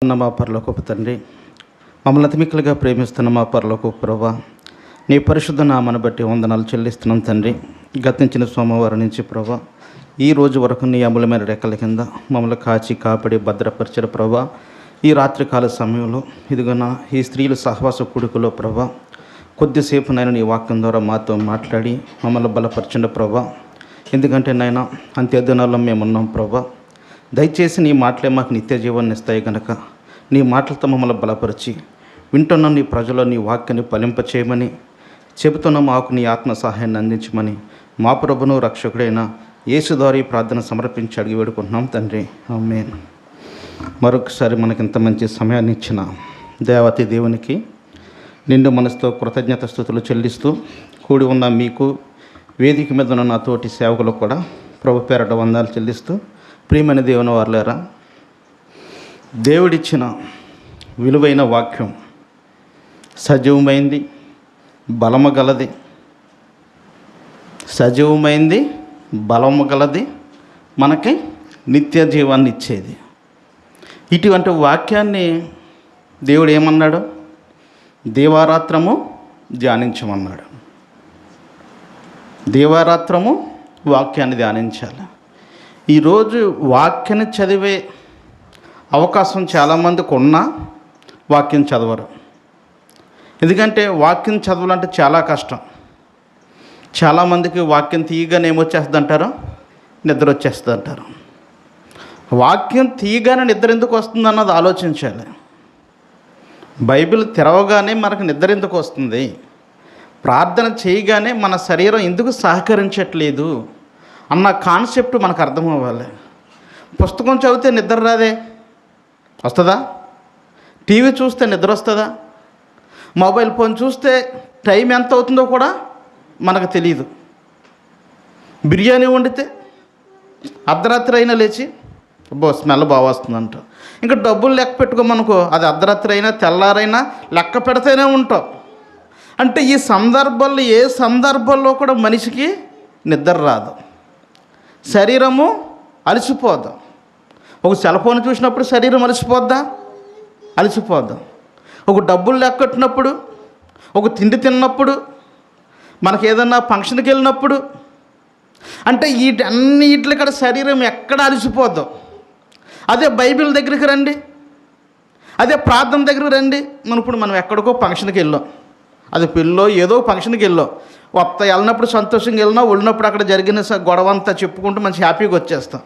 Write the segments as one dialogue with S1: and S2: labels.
S1: మా పరలోకపు తండ్రి, మమ్మల్ని అతిమిక్కులుగా ప్రేమిస్తున్న మా పరలోకపు ప్రభువా, నీ పరిశుద్ధ నామాన్ని బట్టి వందనాలు చెల్లిస్తున్నాం తండ్రి. గతించిన సోమవారం నుంచి ప్రభువా ఈ రోజు వరకు నీ అమూల్యమైన రెక్కల కింద మమ్మల్ని కాచి కాపాడి భద్రపరిచిన ప్రభువా, ఈ రాత్రికాల సమయంలో ఇదిగోన ఈ స్త్రీలు సహవాస కూడుకులో ప్రభువా కొద్దిసేపు నాయన నీ వాక్యం ద్వారా మాతో మాట్లాడి మమ్మల్ని బలపరిచిన ప్రభువా. ఎందుకంటే నాయన అంత్యదినాల్లో మేము ఉన్నాం ప్రభువా. దయచేసి నీ మాటలే మాకు నిత్య జీవాన్ని ఇస్తాయి కనుక నీ మాటలతో మమ్మల్ని బలపరిచి వింటున్న నీ ప్రజల్లో నీ వాక్యాన్ని ఫలింపచేయమని చెబుతున్న మాకు నీ ఆత్మ సహాయాన్ని అందించమని మా ప్రభును రక్షకుడైన యేసు ద్వారా ఈ ప్రార్థన సమర్పించి అడిగి వేడుకుంటున్నాం తండ్రి, ఆమేన్. మరొకసారి మనకింత మంచి సమయాన్ని ఇచ్చిన దేవతి దేవునికి నిండు మనసుతో కృతజ్ఞత స్తుతులు చెల్లిస్తూ కూడి ఉన్న మీకు వేదిక మీద ఉన్న నా తోటి సేవకులకు కూడా ప్రభు పేరట వందనాలు చెల్లిస్తూ, ప్రియమైన దేవుని వారలారా, దేవుడిచ్చిన విలువైన వాక్యం సజీవమైంది, బలము గలది. సజీవమైంది, బలము గలది, మనకి నిత్య జీవాన్ని ఇచ్చేది. ఇటువంటి వాక్యాన్ని దేవుడు ఏమన్నాడు? దీవారాత్రము ధ్యానించమన్నాడు. దీవారాత్రము వాక్యాన్ని ధ్యానించాలి. ఈరోజు వాక్యాన్ని చదివే అవకాశం చాలామందికి ఉన్నా వాక్యం చదవరు. ఎందుకంటే వాక్యం చదవాలంటే చాలా కష్టం. చాలామందికి వాక్యం తీయగానే ఏమొచ్చేస్తుంది అంటారు? నిద్ర వచ్చేస్తుంది అంటారు. వాక్యం తీయగానే నిద్ర ఎందుకు వస్తుంది అన్నది ఆలోచించాలి. బైబిల్ తెరవగానే మనకు నిద్ర ఎందుకు వస్తుంది? ప్రార్థన చేయగానే మన శరీరం ఎందుకు సహకరించట్లేదు అన్న కాన్సెప్ట్ మనకు అర్థం అవ్వాలి. పుస్తకం చదివితే నిద్ర రాదే, వస్తుందా? టీవీ చూస్తే నిద్ర వస్తుందా? మొబైల్ ఫోన్ చూస్తే టైం ఎంత అవుతుందో కూడా మనకు తెలియదు. బిర్యానీ వండితే అర్ధరాత్రి అయినా లేచి స్మెల్ బాగా వస్తుందంట. ఇంకా డబ్బులు లెక్క పెట్టుకోమనుకో, అది అర్ధరాత్రి అయినా తెల్లారైనా లెక్క పెడితేనే ఉంటాం. అంటే ఈ సందర్భాల్లో ఏ సందర్భంలో కూడా మనిషికి నిద్ర రాదు, శరీరము అలసిపోద్దాం. ఒక సెల్ ఫోన్ చూసినప్పుడు శరీరం అలసిపోద్దా? అలసిపోద్దాం. ఒక డబ్బులు లెక్కట్టినప్పుడు, ఒక తిండి తిన్నప్పుడు, మనకి ఏదన్నా ఫంక్షన్కి వెళ్ళినప్పుడు, అంటే అన్నిటిలో కూడా శరీరం ఎక్కడ అలసిపోద్దాం. అదే బైబిల్ దగ్గరికి రండి, అదే ప్రార్థన దగ్గరికి రండి. మనం ఎక్కడికో ఫంక్షన్కి వెళ్ళాం, అది పెళ్ళో ఏదో ఫంక్షన్కి వెళ్ళాం, వెళ్ళినప్పుడు సంతోషంగా వెళ్ళినా, వెళ్ళినప్పుడు అక్కడ జరిగిన గొడవ అంతా చెప్పుకుంటూ మంచి హ్యాపీగా వచ్చేస్తాం.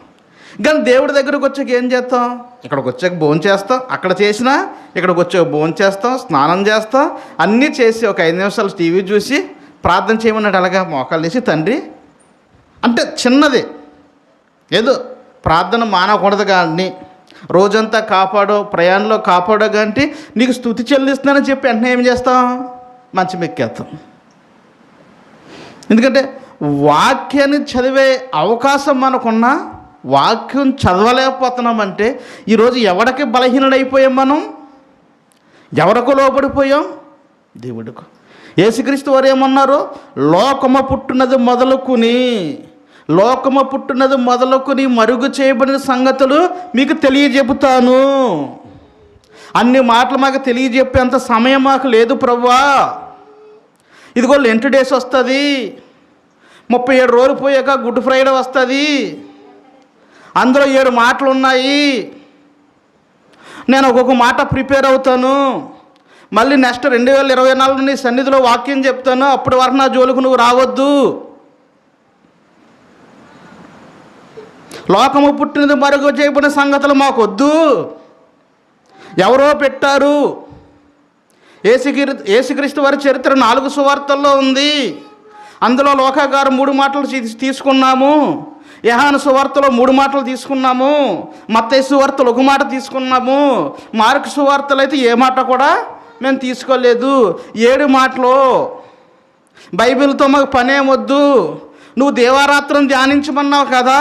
S1: కానీ దేవుడి దగ్గరకు వచ్చాక ఏం చేస్తాం? ఇక్కడికి వచ్చాక భోజనం చేస్తాం, అక్కడ చేసినా ఇక్కడికి వచ్చాక భోజనం చేస్తాం, స్నానం చేస్తాం, అన్నీ చేసి ఒక 5 నిమిషాలు టీవీ చూసి ప్రార్థన చేయమన్నాడు. అలాగా మోకాలు వేసి తండ్రి అంటే చిన్నది ఏదో ప్రార్థన మానకూడదు కానీ రోజంతా కాపాడో, ప్రయాణంలో కాపాడో కానీ నీకు స్తుతి చెల్లిస్తున్నానని చెప్పి వెంటనే ఏం చేస్తాం? మంచం ఎక్కేస్తాం. ఎందుకంటే వాక్యాన్ని చదివే అవకాశం మనకున్నా వాక్యం చదవలేకపోతున్నామంటే ఈరోజు ఎవరికి బలహీనుడైపోయాం? మనం ఎవరికి లోబడిపోయాం? దేవుడికి. యేసుక్రీస్తు వారు ఏమన్నారు? లోకము పుట్టినది మొదలుకొని మరుగు చేయబడిన సంగతులు మీకు తెలియజెపుతాను. అన్ని మాటలు మాకు తెలియజెప్పేంత సమయం మాకు లేదు ప్రభువా. ఇదిగో లెంట్ డేస్ వస్తుంది, 37 రోజులు పోయాక గుడ్ ఫ్రైడే వస్తుంది, అందులో 7 మాటలు ఉన్నాయి. నేను ఒక్కొక్క మాట ప్రిపేర్ అవుతాను. మళ్ళీ నెక్స్ట్ 2024 నీ సన్నిధిలో వాక్యం చెప్తాను. అప్పటి వరకు నా జోలికి నువ్వు రావద్దు. లోకము పుట్టినది మరుగు చేయబడిన సంగతులు మాకొద్దు. ఎవరో పెట్టారు. యేసుక్రీస్తు వారి చరిత్ర 4 సువార్తల్లో ఉంది. అందులో లోకాగారు 3 మాటలు తీసుకున్నాము, యోహాను సువార్తలో 3 మాటలు తీసుకున్నాము, మత్తయి సువార్తలో 1 మాట తీసుకున్నాము, మార్కు సువార్తలు అయితే ఏ మాట కూడా మేము తీసుకోలేదు. 7 మాటలు. బైబిల్తో మాకు పనేం వద్దు. నువ్వు దేవారాత్రం ధ్యానించమన్నావు కదా,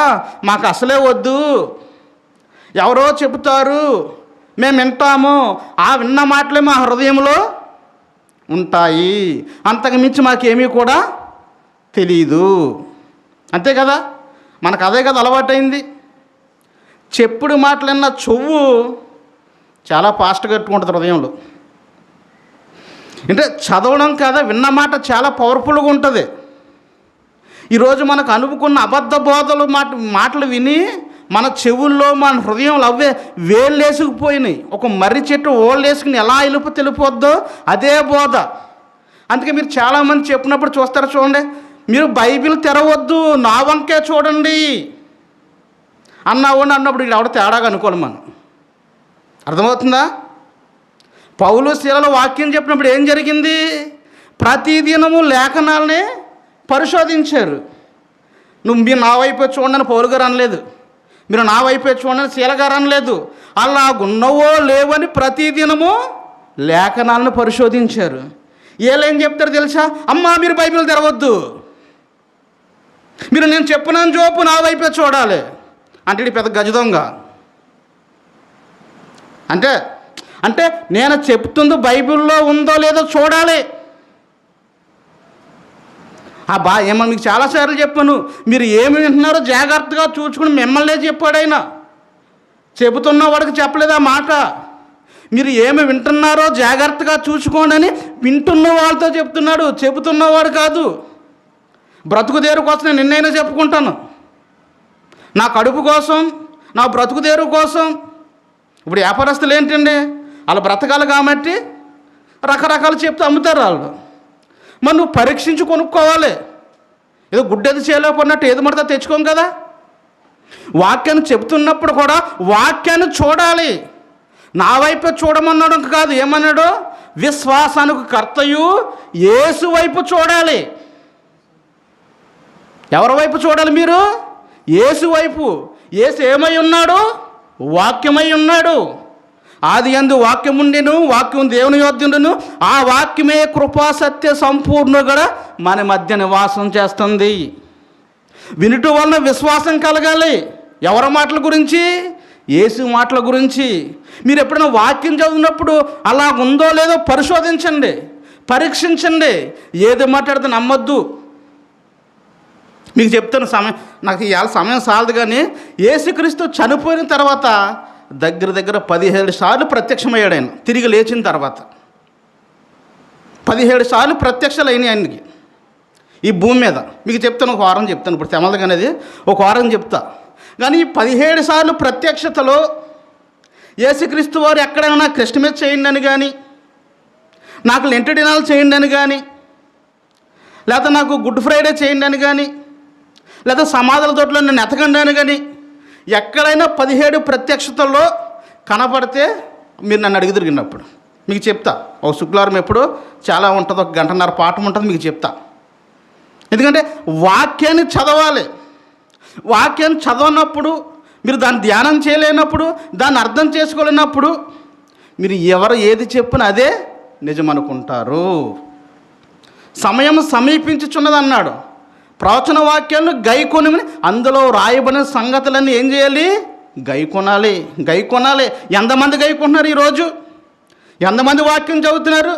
S1: మాకు అసలే వద్దు. ఎవరో చెబుతారు, మేము వింటాము, ఆ విన్న మాటలే మా హృదయంలో ఉంటాయి, అంతకు మించి మాకేమీ కూడా తెలీదు. అంతే కదా, మనకు అదే కదా అలవాటైంది. చెప్పుడు మాటలన్న చెవు చాలా ఫాస్ట్గా కట్టుకుంటుంది హృదయంలో. అంటే చదవడం కదా, విన్న మాట చాలా పవర్ఫుల్గా ఉంటుంది. ఈరోజు మనకు అనుకున్న అబద్ధ బోధలు మాటలు విని మన చెవుల్లో మన హృదయంలో అవే వేళ్ళేసుకుపోయినాయి. ఒక మర్రి చెట్టు ఓళ్ళేసుకుని ఎలా తెలిపొద్దో అదే బోధ. అందుకే మీరు చాలామంది చెప్పినప్పుడు చూస్తారు, చూడండి, మీరు బైబిల్ తెరవద్దు, నా వంకే చూడండి అన్నప్పుడు ఇక్కడ ఎవడ తేడాగా అనుకోవాలి మనం. అర్థమవుతుందా? పౌలు శీలలు వాక్యం చెప్పినప్పుడు ఏం జరిగింది? ప్రతిదినము లేఖనాలనే పరిశోధించారు. మీరు నా వైపే చూడండి పౌలు గారు అనలేదు, మీరు నా వైపే చూడండి శీల గారు అనలేదు. అలాగున్నవో లేవని ప్రతిదినము లేఖనాలను పరిశోధించారు. ఏం చెప్తారు తెలుసా? అమ్మా మీరు బైబిల్ తెరవద్దు, మీరు నేను చెప్పినాను జోపు నా వైపే చూడాలి అంటే ఇది పెద్ద గజదొంగ. అంటే నేను చెప్తుంది బైబిల్లో ఉందో లేదో చూడాలి. ఏమో మీకు చాలాసార్లు చెప్పాను, మీరు ఏమి వింటున్నారో జాగ్రత్తగా చూసుకుని మిమ్మల్నే చెప్పాడైనా, చెబుతున్న వాడికి చెప్పలేదు ఆ మాట. మీరు ఏమి వింటున్నారో జాగ్రత్తగా చూసుకోండి అని వింటున్న వాళ్ళతో చెప్తున్నాడు, చెబుతున్నవాడు కాదు. బ్రతుకుదేరు కోసం నేను నిన్నైనా చెప్పుకుంటాను, నా కడుపు కోసం, నా బ్రతుకుదేరు కోసం. ఇప్పుడు వ్యాపారస్తులు ఏంటండి, వాళ్ళు బ్రతకాలి కాబట్టి రకరకాలు చెప్తే అమ్ముతారు వాళ్ళు. మరి నువ్వు పరీక్షించి కొనుక్కోవాలి. ఏదో గుడ్డేది చేయలేకపోయినట్టు ఏది మడతా తెచ్చుకోం కదా. వాక్యాన్ని చెప్తున్నప్పుడు కూడా వాక్యాన్ని చూడాలి. నా వైపు చూడమన్నాడు కాదు, ఏమన్నాడు? విశ్వాసానికి కర్తయు యేసు వైపు చూడాలి. ఎవరి వైపు చూడాలి మీరు? యేసు వైపు. యేసు ఏమై ఉన్నాడు? వాక్యమై ఉన్నాడు. ఆది యందు వాక్యం ఉండెను, వాక్యం దేవుని యొద్దుండును, ఆ వాక్యమే కృపా సత్య సంపూర్ణంగా మన మధ్య నివాసం చేస్తుంది. వినుట వలన విశ్వాసం కలగాలి. ఎవరి మాటల గురించి? యేసు మాటల గురించి. మీరు ఎప్పుడైనా వాక్యం చదివినప్పుడు అలా ఉందో లేదో పరిశోధించండి, పరీక్షించండి. ఏది మాట్లాడితే నమ్మొద్దు. మీకు చెప్తాను, నాకు ఇవాళ సమయం సాలదు, కానీ యేసుక్రీస్తు చనిపోయిన తర్వాత దగ్గర 17 సార్లు ప్రత్యక్షమయ్యాడు ఆయన. తిరిగి లేచిన తర్వాత 17 సార్లు ప్రత్యక్షలు అయినాయి ఆయనకి ఈ భూమి మీద. మీకు చెప్తాను, ఒక వారం చెప్తాను, ఇప్పుడు తెమలది అనేది ఒక వారం చెప్తా. కానీ ఈ 17 సార్లు ప్రత్యక్షతలో యేసుక్రీస్తు వారు ఎక్కడైనా నాకు క్రిస్టమస్ చేయండి అని కానీ, నాకు లెంట్ డినాలు చేయండి అని కానీ, లేకపోతే నాకు గుడ్ ఫ్రైడే చేయండి అని కానీ, లేదా సమాధుల తోటలో నన్ను ఎతకండి అని కానీ, ఎక్కడైనా 17 ప్రత్యక్షతల్లో కనపడితే మీరు నన్ను అడిగి తిరిగినప్పుడు మీకు చెప్తా. ఒక శుక్రవారం ఎప్పుడు చాలా ఉంటుంది, 1 గంటన్నర పాఠం ఉంటుంది, మీకు చెప్తా. ఎందుకంటే వాక్యాన్ని చదవాలి. వాక్యాన్ని చదవనప్పుడు, మీరు దాన్ని ధ్యానం చేయలేనప్పుడు, దాన్ని అర్థం చేసుకోలేనప్పుడు మీరు ఎవరు ఏది చెప్పినా అదే నిజం అనుకుంటారు. సమయం సమీపించుచున్నది అన్నాడు. ప్రవచన వాక్యాలను గైకొని, అందులో రాయబడిన సంగతులన్నీ ఏం చేయాలి? గైకొనాలి. ఎంతమంది గైకుంటున్నారు ఈరోజు? ఎంతమంది వాక్యం చదువుతున్నారు?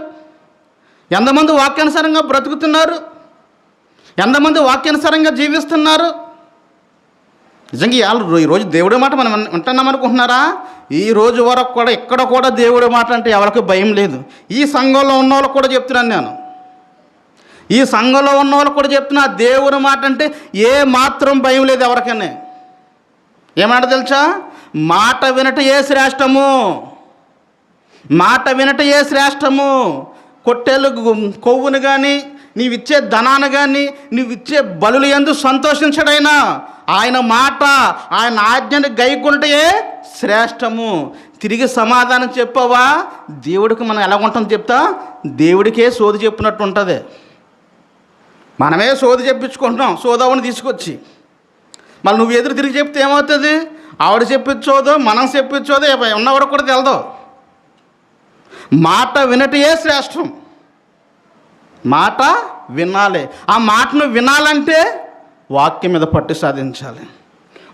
S1: ఎంతమంది వాక్యానుసారంగా బ్రతుకుతున్నారు? ఎంతమంది వాక్యానుసారంగా జీవిస్తున్నారు? నిజంగా ఈరోజు దేవుడి మాట మనం వింటున్నాం అనుకుంటున్నారా? ఈ రోజు వరకు కూడా ఎక్కడ కూడా దేవుడి మాట అంటే ఎవరికి భయం లేదు. ఈ సంఘంలో ఉన్న వాళ్ళకు కూడా చెప్తున్నాను నేను, ఈ సంఘంలో ఉన్న వాళ్ళకు కూడా చెప్తున్నా, దేవుడి మాట అంటే ఏ మాత్రం భయం లేదు ఎవరికైనా. ఏమాట తెలుసా? మాట వినట ఏ శ్రేష్టము, మాట వినట ఏ శ్రేష్టము. కొట్టేలు కొవ్వును కానీ, నీవిచ్చే ధనాన్ని కానీ, నీవిచ్చే బలులు యందు సంతోషించడైనా ఆయన మాట, ఆయన ఆజ్ఞని గైకొనటయే శ్రేష్టము. తిరిగి సమాధానం చెప్పవా? దేవుడికి మనం ఎలా ఉంటాం చెప్తా? దేవుడికే సోది చెప్పినట్టు ఉంటుంది. మనమే సోది చెప్పించుకుంటున్నాం, సోదవుని తీసుకొచ్చి. మళ్ళీ నువ్వు ఎదురు తిరిగి చెప్తే ఏమవుతుంది? ఆవిడ చెప్పించోదో, మనం చెప్పించోదో, ఉన్నవాడు కూడా తెలదు. మాట వినటయే శ్రేష్టం. మాట వినాలి. ఆ మాటను వినాలంటే వాక్యం మీద పట్టు సాధించాలి.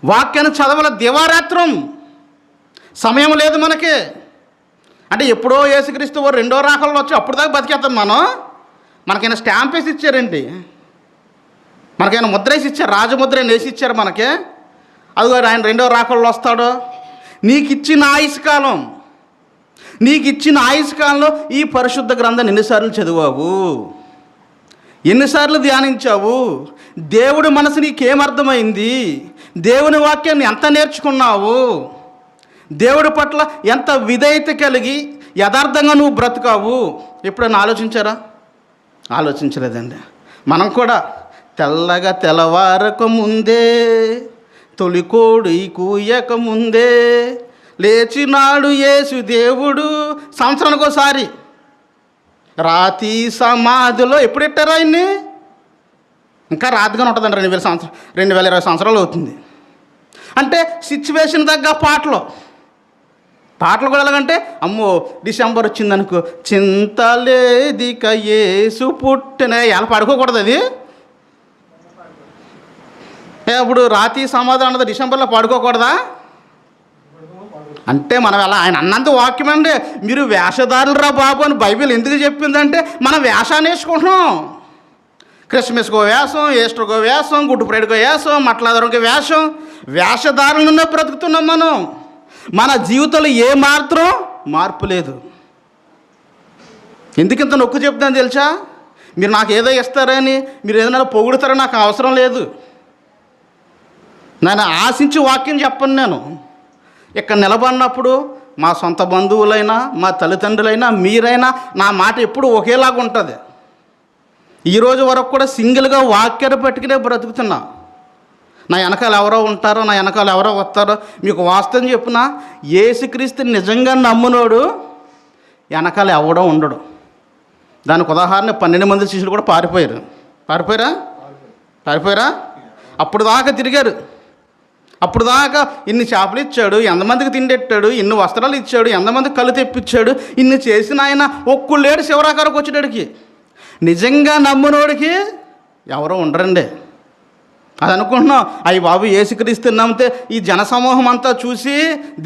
S1: వాక్యాన్ని చదవాలి దివారాత్రం. సమయం లేదు మనకి. అంటే ఎప్పుడో యేసుక్రీస్తు వారు 2వ రాకల్లో వచ్చి అప్పుడు దాకా బతికేస్తాం మనం. మనకైనా స్టాంప్ వేసి ఇచ్చారేంటి? మనకైనా ముద్ర వేసి ఇచ్చారు, రాజముద్ర వేసి ఇచ్చారు మనకి. అది ఆయన 2వ రాకల్లో వస్తాడు. నీకు ఇచ్చిన ఆయుష్కాలం నీకు ఇచ్చిన ఆయుష్ కాలంలో ఈ పరిశుద్ధ గ్రంథాన్ని ఎన్నిసార్లు చదివావు? ఎన్నిసార్లు ధ్యానించావు? దేవుడి మనసు నీకేమర్థమైంది? దేవుని వాక్యాన్ని ఎంత నేర్చుకున్నావు? దేవుడి పట్ల ఎంత విధేయత కలిగి యథార్థంగా నువ్వు బ్రతుకావు? ఎప్పుడైనా ఆలోచించారా? ఆలోచించలేదండి. మనం కూడా తెల్లగా తెల్లవారక ముందే, తొలికోడి కూయక ముందే లేచినాడు యేసు దేవుడు. సంవత్సరానికి ఒకసారి రాతి సమాధిలో ఎప్పుడు పెట్టారు ఆయన్ని? ఇంకా రాతిగానే ఉంటుందండి. 2020 సంవత్సరాలు అవుతుంది. అంటే సిచ్యువేషన్ తగ్గ పాటలు కూడా ఎలాగంటే, అమ్మో డిసెంబర్ వచ్చిందనుకో, చింతలేదిక యేసు పుట్టిన ఎలా పాడుకోకూడదు. అది ఇప్పుడు రాతి సమాధి అన్నది డిసెంబర్లో పాడుకోకూడదా? అంటే మనం ఎలా, ఆయన అన్నంత వాక్యం అండి. మీరు వేషధారులు రా బాబు అని బైబిల్ ఎందుకు చెప్పిందంటే, మనం వేషాన్ని వేసుకుంటున్నాం. క్రిస్మస్కో వేషం, ఈస్టర్కో వేషం, గుడ్ ఫ్రైడేకో వేషం, మట్లాదరంకో వేషం, వేషధారులనే బ్రతుకుతున్నాం మనం. మన జీవితంలో ఏమాత్రం మార్పు లేదు. ఎందుకు ఇంత నొక్కు చెప్తాను తెలుసా? మీరు నాకు ఏదో ఇస్తారని, మీరు ఏదైనా పొగుడుతారని నాకు అవసరం లేదు. నేను ఆశించి వాక్యం చెప్పను. నేను ఇక్కడ నిలబడినప్పుడు మా సొంత బంధువులైనా, మా తల్లిదండ్రులైనా, మీరైనా నా మాట ఎప్పుడు ఒకేలాగా ఉంటుంది. ఈరోజు వరకు కూడా సింగిల్గా వాక్యాన్ని పట్టుకునే బ్రతుకుతున్నా. నా వెనకాల ఎవరో ఉంటారో, నా వెనకాల ఎవరో వస్తారో. మీకు వాస్తవం చెప్పున, యేసుక్రీస్తుని నిజంగా నమ్మునోడు వెనకాల ఎవడో ఉండడు. దానికి ఉదాహరణ 12 మంది శిష్యులు కూడా పారిపోయారా? అప్పుడు దాకా తిరిగారు. అప్పుడు దాకా ఇన్ని చేపలు ఇచ్చాడు, ఎంతమందికి తిండెట్టాడు, ఇన్ని వస్త్రాలు ఇచ్చాడు, ఎంతమందికి కళ్ళు తెప్పించాడు, ఇన్ని చేసిన ఆయన ఒక్కళ్ళేడు శివరాకారకు వచ్చేటాడికి. నిజంగా నమ్మునోడికి ఎవరో ఉండరండి. అది అనుకుంటున్నాం, అయ్యి బాబు యేసుక్రీస్తుని నమ్మితే ఈ జనసమూహం అంతా చూసి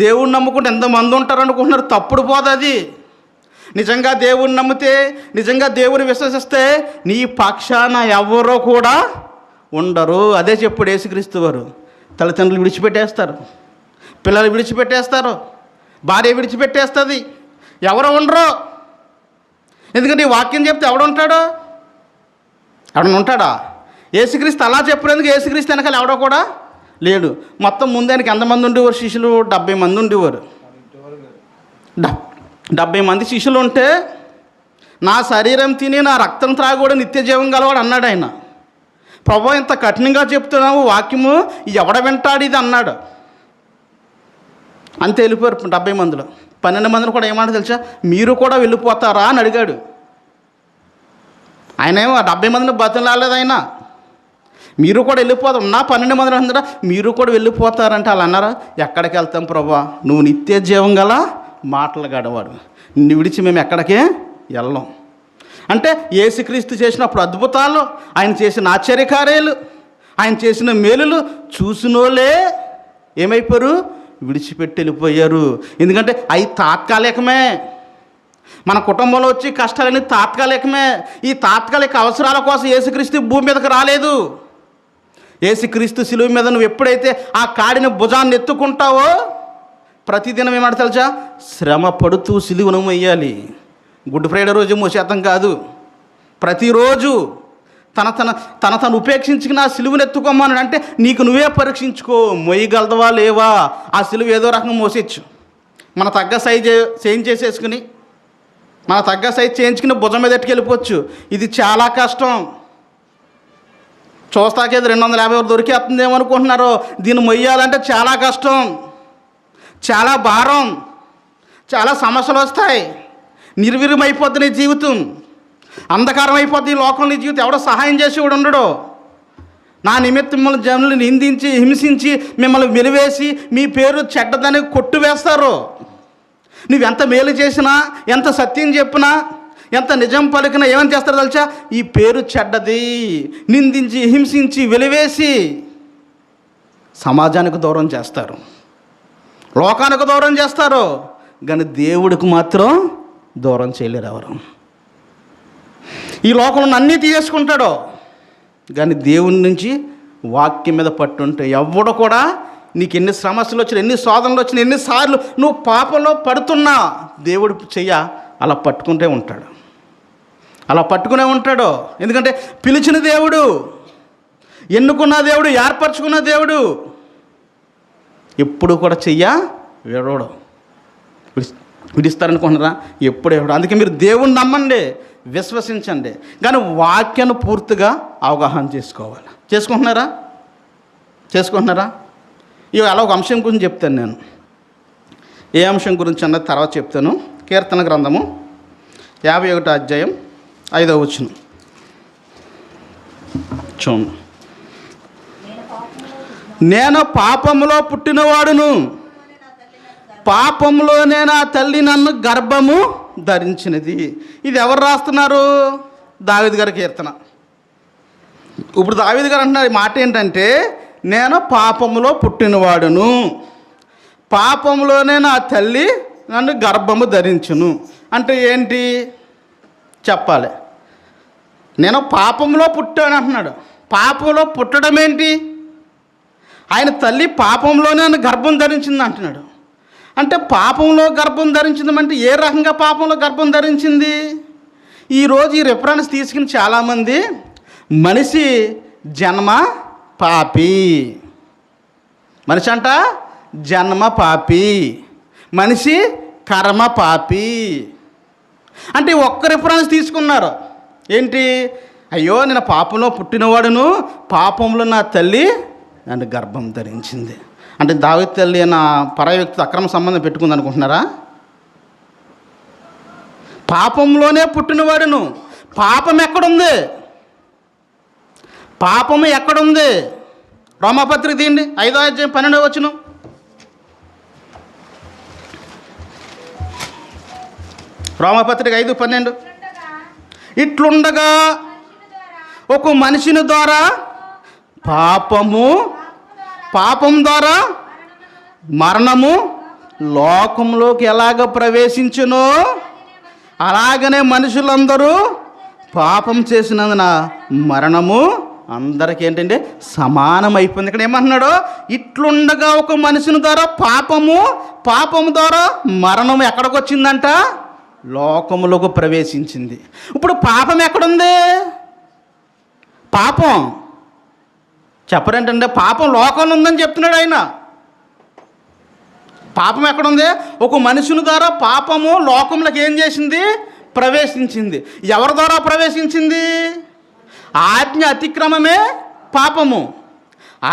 S1: దేవుణ్ణి నమ్ముకుంటే ఎంతమంది ఉంటారు అనుకుంటున్నారు. తప్పుడు పోదు అది. నిజంగా దేవుణ్ణి నమ్మితే, నిజంగా దేవుని విశ్వసిస్తే నీ పక్షాన ఎవరో కూడా ఉండరు. అదే చెప్పుడు యేసుక్రీస్తు వారు. తల్లిదండ్రులు విడిచిపెట్టేస్తారు, పిల్లలు విడిచిపెట్టేస్తారు, భార్య విడిచిపెట్టేస్తుంది, ఎవరో ఉండరు. ఎందుకంటే ఈ వాక్యం చెప్తే ఎవడుంటాడా? యేసుక్రీస్తు అలా చెప్పినందుకు యేసుక్రీస్తు వెనకాల ఎవడో కూడా లేడు. మొత్తం ముందానికి ఎంతమంది ఉండేవారు శిష్యులు? 70 మంది ఉండేవారు. 70 మంది శిష్యులు ఉంటే, నా శరీరం తిని నా రక్తం త్రాగి కూడా నిత్య జీవం గలవాడు అన్నాడు ఆయన. ప్రభువా, ఇంత కఠినంగా చెప్తున్నావు వాక్యము, ఎవడ వింటాడు ఇది అన్నాడు. అంతే వెళ్ళిపోయారు 70 మందిలో. 12 మందిని కూడా ఏమన్నా తెలుసా, మీరు కూడా వెళ్ళిపోతారా అని అడిగాడు. ఆయన ఏమో 70 మందిని బతిలాలేదు ఆయన. మీరు కూడా వెళ్ళిపోతాం. నా 12 మందిని అందరా మీరు కూడా వెళ్ళిపోతారంటే వాళ్ళు అన్నారా? ఎక్కడికి వెళ్తాం ప్రభువా, నువ్వు నిత్య జీవం గల మాటలు గడవాడు, నిన్ను విడిచి మేము ఎక్కడికే వెళ్ళాం. అంటే యేసుక్రీస్తు చేసినప్పుడు అద్భుతాలు, ఆయన చేసిన ఆశ్చర్యకార్యాలు, ఆయన చేసిన మేలులు చూసినోళ్ళే ఏమైపోయారు? విడిచిపెట్టి వెళ్ళిపోయారు. ఎందుకంటే అవి తాత్కాలికమే. మన కుటుంబంలో వచ్చి కష్టాలన్నీ తాత్కాలికమే. ఈ తాత్కాలిక అవసరాల కోసం యేసుక్రీస్తు భూమి మీదకి రాలేదు. యేసుక్రీస్తు శిలువ మీద నువ్వు ఎప్పుడైతే ఆ కాడిని భుజాన్ని ఎత్తుకుంటావో, ప్రతిదినం ఏమంట తెలుసా? శ్రమ పడుతూ సిలువను మొయ్యాలి. గుడ్ ఫ్రైడే రోజు మోసేతం కాదు, ప్రతిరోజు తను ఉపేక్షించుకుని ఆ సిలువను ఎత్తుకోమన్నాడు. అంటే నీకు నువ్వే పరీక్షించుకో, మొయ్యగలదవా లేవా. ఆ సిలువ ఏదో రకంగా మోసేచ్చు. మన తగ్గ సైజు చేయించేసేసుకుని, మన తగ్గ సైజు చేయించుకుని భుజం మీద ఎట్టుకెళ్ళిపోవచ్చు. ఇది చాలా కష్టం. చూస్తాకేది 250 దొరికేస్తుందేమో అనుకుంటున్నారు. దీన్ని మొయ్యాలంటే చాలా కష్టం, చాలా భారం, చాలా సమస్యలు వస్తాయి. నిర్వీర్యమైపోద్ది నీ జీవితం, అంధకారం అయిపోద్ది ఈ లోకంలో నీ జీవితం. ఎవడో సహాయం చేసేవాడు ఉండడు. నా నిమిత్తం మిమ్మల్ని జనులు నిందించి, హింసించి, మిమ్మల్ని వెలివేసి మీ పేరు చెడ్డదని కొట్టువేస్తారు. నువ్వెంత మేలు చేసినా, ఎంత సత్యం చెప్పినా, ఎంత నిజం పలికినా ఏమని చేస్తారో తెలుసా? ఈ పేరు చెడ్డది, నిందించి, హింసించి, వెలివేసి సమాజానికి దూరం చేస్తారు, లోకానికి దూరం చేస్తారు. కానీ దేవుడికి మాత్రం దూరం చేయలేరు ఎవరు. ఈ లోకంలో అన్నీ తీసేసుకుంటాడు, కానీ దేవుని నుంచి వాక్యం మీద పట్టుంటే ఎవడు కూడా నీకు ఎన్ని సమస్యలు వచ్చినా, ఎన్ని శోధనలు వచ్చినా, ఎన్నిసార్లు నువ్వు పాపంలో పడుతున్నా దేవుడు చెయ్య అలా పట్టుకుంటే ఉంటాడు, అలా పట్టుకునే ఉంటాడు. ఎందుకంటే పిలిచిన దేవుడు, ఎన్నుకున్న దేవుడు, ఏర్పరచుకున్న దేవుడు ఎప్పుడు కూడా చెయ్య విడవడు. విడిస్తారనుకుంటున్నారా? ఎప్పుడు ఎవడు. అందుకే మీరు దేవుణ్ణి నమ్మండి, విశ్వసించండి, కానీ వాక్యాన్ని పూర్తిగా అవగాహన చేసుకోవాలి. చేసుకుంటున్నారా? ఇవి అలా ఒక అంశం గురించి చెప్తాను నేను. ఏ అంశం గురించి అన్నది తర్వాత చెప్తాను. కీర్తన గ్రంథము 51వ అధ్యాయం 5వ వచనం చూడండి. నేను పాపములో పుట్టినవాడును, పాపంలోనే నా తల్లి నన్ను గర్భము ధరించినది. ఇది ఎవరు రాస్తున్నారు? దావీదు గారి కీర్తన. ఇప్పుడు దావీదు గారు అంటున్నారు ఈ మాట ఏంటంటే, నేను పాపములో పుట్టినవాడును, పాపంలోనే నా తల్లి నన్ను గర్భము ధరించును. అంటే ఏంటి చెప్పాలి? నేను పాపంలో పుట్టాను అంటున్నాడు. పాపంలో పుట్టడం ఏంటి? ఆయన తల్లి పాపంలోనే నన్ను గర్భం ధరించింది అంటున్నాడు. అంటే పాపంలో గర్భం ధరించింది అంటే ఏ రకంగా పాపంలో గర్భం ధరించింది? ఈరోజు ఈ రిఫరెన్స్ తీసుకుని చాలామంది మనిషి జన్మ పాపి, మనిషి అంట జన్మ పాపి, మనిషి కర్మ పాపి అంటే ఒక్క రిఫరెన్స్ తీసుకున్నారు. ఏంటి? అయ్యో నేను పాపంలో పుట్టినవాడును, పాపంలో నా తల్లి నన్ను గర్భం ధరించింది. అంటే దావీదు తల్లి నా పరాయి వ్యక్తితో అక్రమ సంబంధం పెట్టుకుంది అనుకుంటున్నారా? పాపంలోనే పుట్టినవాడును. పాపం ఎక్కడుంది? పాపము ఎక్కడుంది? రోమాపత్రిక తీయండి 5వ అధ్యాయం 12వ వచనం. రోమాపత్రిక 5:12. ఇట్లుండగా ఒక మనిషిని ద్వారా పాపం ద్వారా మరణము లోకంలోకి ఎలాగ ప్రవేశించునో అలాగనే మనుషులందరూ పాపం చేసినందున మరణము అందరికీ ఏంటంటే సమానం అయిపోయింది. ఇక్కడ ఏమంటున్నాడు? ఇట్లుండగా ఒక మనిషిని ద్వారా పాపము ద్వారా మరణం ఎక్కడికి వచ్చిందంట? లోకములోకి ప్రవేశించింది. ఇప్పుడు పాపం ఎక్కడుంది? పాపం చెప్పరేంటంటే పాపం లోకంలో ఉందని చెప్తున్నాడు ఆయన. పాపం ఎక్కడుంది? ఒక మనుషుని ద్వారా పాపము లోకంలోకి ఏం చేసింది? ప్రవేశించింది. ఎవరి ద్వారా ప్రవేశించింది? ఆజ్ఞ అతిక్రమమే పాపము.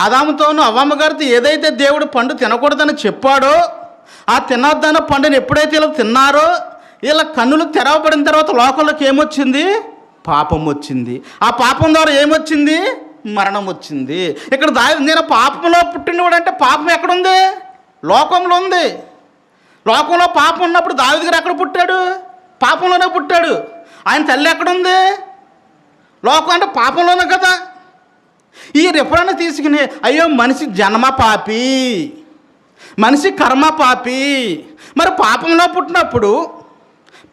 S1: ఆదాముతోనూ అవ్వమ్మ గారితో ఏదైతే దేవుడు పండు తినకూడదని చెప్పాడో ఆ తినొద్దన్న పండుని ఎప్పుడైతే ఇలా తిన్నారో ఇలా కన్నులు తెరవబడిన తర్వాత లోకంలోకి ఏమొచ్చింది? పాపం వచ్చింది. ఆ పాపం ద్వారా ఏమొచ్చింది? మరణం వచ్చింది. ఇక్కడ నేను పాపంలో పుట్టినవాడు అంటే పాపం ఎక్కడుంది? లోకంలో ఉంది. లోకంలో పాపం ఉన్నప్పుడు దావీదు గారు ఎక్కడ పుట్టాడు? పాపంలోనే పుట్టాడు. ఆయన తల్లి ఎక్కడుంది? లోకం అంటే పాపంలోనే కదా. ఈ రిఫరెన్స్ తీసుకుని అయ్యో మనిషి జన్మ పాపి, మనిషి కర్మ పాపి. మరి పాపంలో పుట్టినప్పుడు,